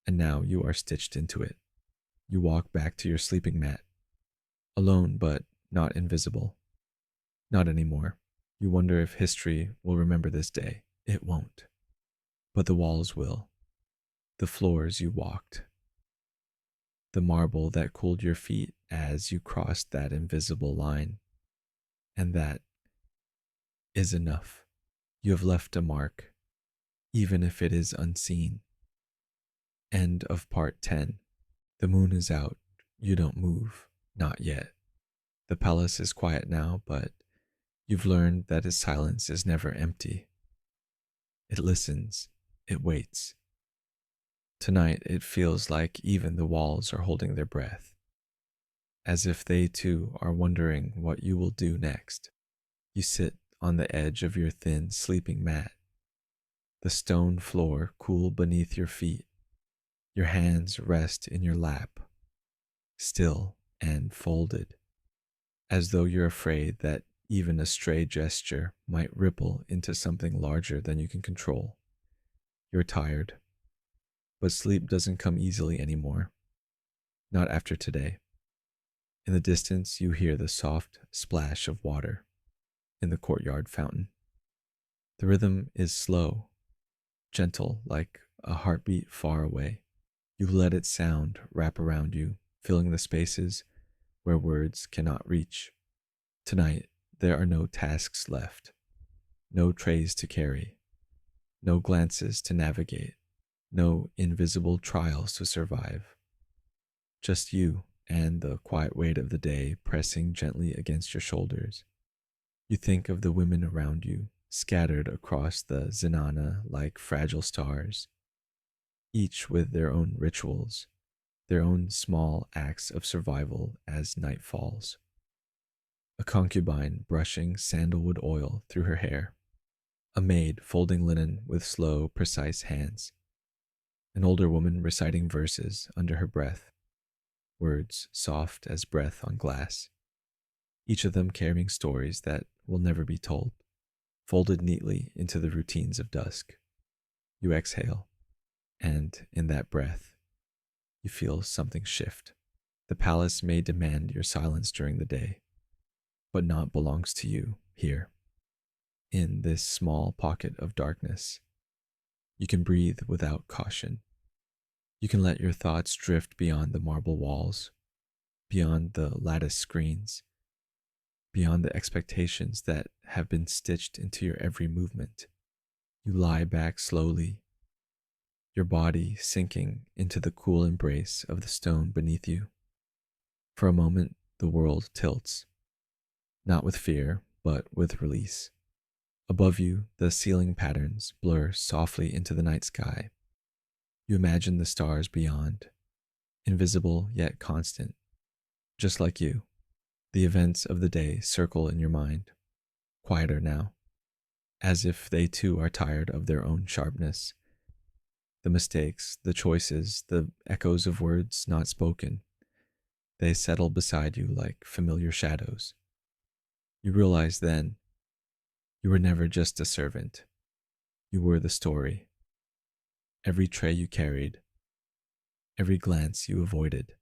and now you are stitched into it. You walk back to your sleeping mat, alone but not invisible. Not anymore. You wonder if history will remember this day. It won't. But the walls will. The floors you walked. The marble that cooled your feet as you crossed that invisible line. And that is enough. You have left a mark, even if it is unseen. End of part 10. The moon is out. You don't move. Not yet. The palace is quiet now, but you've learned that its silence is never empty. It listens. It waits. Tonight it feels like even the walls are holding their breath, as if they too are wondering what you will do next. You sit on the edge of your thin sleeping mat, the stone floor cool beneath your feet. Your hands rest in your lap, still and folded, as though you're afraid that even a stray gesture might ripple into something larger than you can control. You're tired, but sleep doesn't come easily anymore. Not after today. In the distance, you hear the soft splash of water in the courtyard fountain. The rhythm is slow, gentle, like a heartbeat far away. You let its sound wrap around you, filling the spaces where words cannot reach. Tonight, there are no tasks left, no trays to carry, no glances to navigate, no invisible trials to survive. Just you and the quiet weight of the day pressing gently against your shoulders. You think of the women around you, scattered across the Zenana like fragile stars, each with their own rituals, their own small acts of survival as night falls. A concubine brushing sandalwood oil through her hair, a maid folding linen with slow, precise hands, an older woman reciting verses under her breath, words soft as breath on glass, each of them carrying stories that will never be told, folded neatly into the routines of dusk. You exhale, and in that breath, you feel something shift. The palace may demand your silence during the day, but not belongs to you here. In this small pocket of darkness, you can breathe without caution. You can let your thoughts drift beyond the marble walls, beyond the lattice screens, beyond the expectations that have been stitched into your every movement. You lie back slowly, your body sinking into the cool embrace of the stone beneath you. For a moment, the world tilts, not with fear, but with release. Above you, the ceiling patterns blur softly into the night sky. You imagine the stars beyond, invisible yet constant. Just like you, the events of the day circle in your mind, quieter now, as if they too are tired of their own sharpness. The mistakes, the choices, the echoes of words not spoken, they settle beside you like familiar shadows. You realize then you were never just a servant. You were the story. Every tray you carried, every glance you avoided,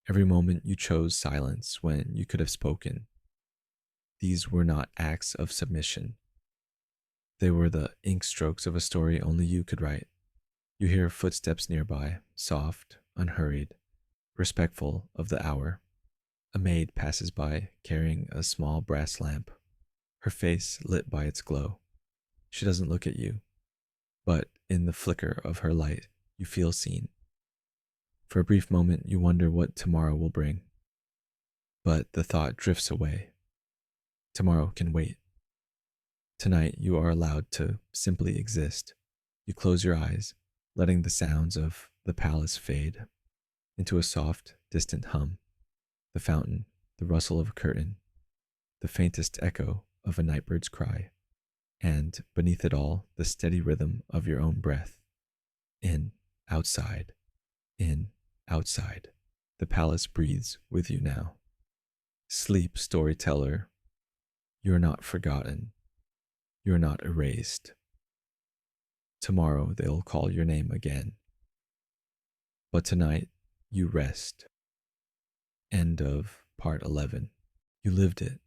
every moment you chose silence when you could have spoken, these were not acts of submission. They were the ink strokes of a story only you could write. You hear footsteps nearby, soft, unhurried, respectful of the hour. A maid passes by carrying a small brass lamp, her face lit by its glow. She doesn't look at you, but in the flicker of her light, you feel seen. For a brief moment, you wonder what tomorrow will bring, but the thought drifts away. Tomorrow can wait. Tonight, you are allowed to simply exist. You close your eyes, letting the sounds of the palace fade into a soft, distant hum. The fountain, the rustle of a curtain, the faintest echo of a nightbird's cry, and beneath it all, the steady rhythm of your own breath. In, outside, in, outside. The palace breathes with you now. Sleep, storyteller. You are not forgotten. You are not erased. Tomorrow they'll call your name again. But tonight, you rest. End of part 11. You lived it.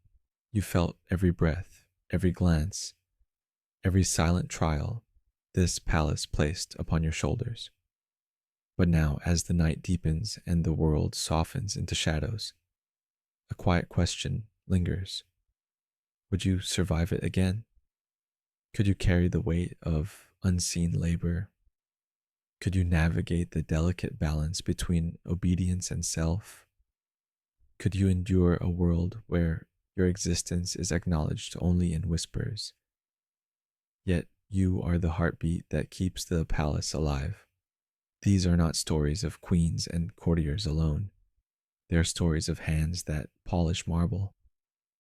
You felt every breath, every glance, every silent trial this palace placed upon your shoulders. But now, as the night deepens and the world softens into shadows, a quiet question lingers. Would you survive it again? Could you carry the weight of unseen labor? Could you navigate the delicate balance between obedience and self? Could you endure a world where your existence is acknowledged only in whispers? Yet you are the heartbeat that keeps the palace alive. These are not stories of queens and courtiers alone. They are stories of hands that polish marble,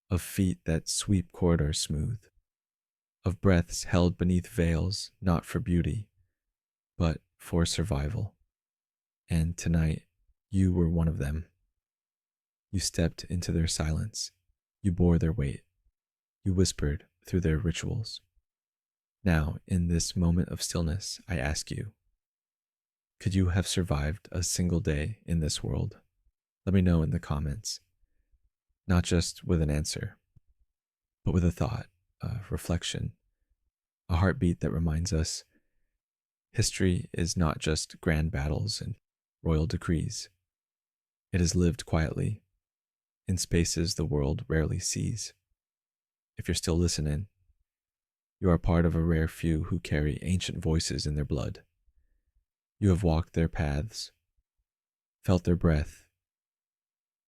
of feet that sweep corridors smooth, of breaths held beneath veils not for beauty, but for survival. And tonight, you were one of them. You stepped into their silence. You bore their weight. You whispered through their rituals. Now, in this moment of stillness, I ask you, could you have survived a single day in this world? Let me know in the comments. Not just with an answer, but with a thought, a reflection, a heartbeat that reminds us history is not just grand battles and royal decrees. It is lived quietly in spaces the world rarely sees. If you're still listening, you are part of a rare few who carry ancient voices in their blood. You have walked their paths, felt their breath,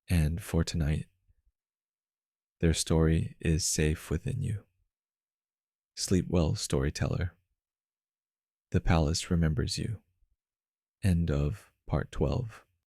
and for tonight, their story is safe within you. Sleep well, storyteller. The palace remembers you. End of part 12.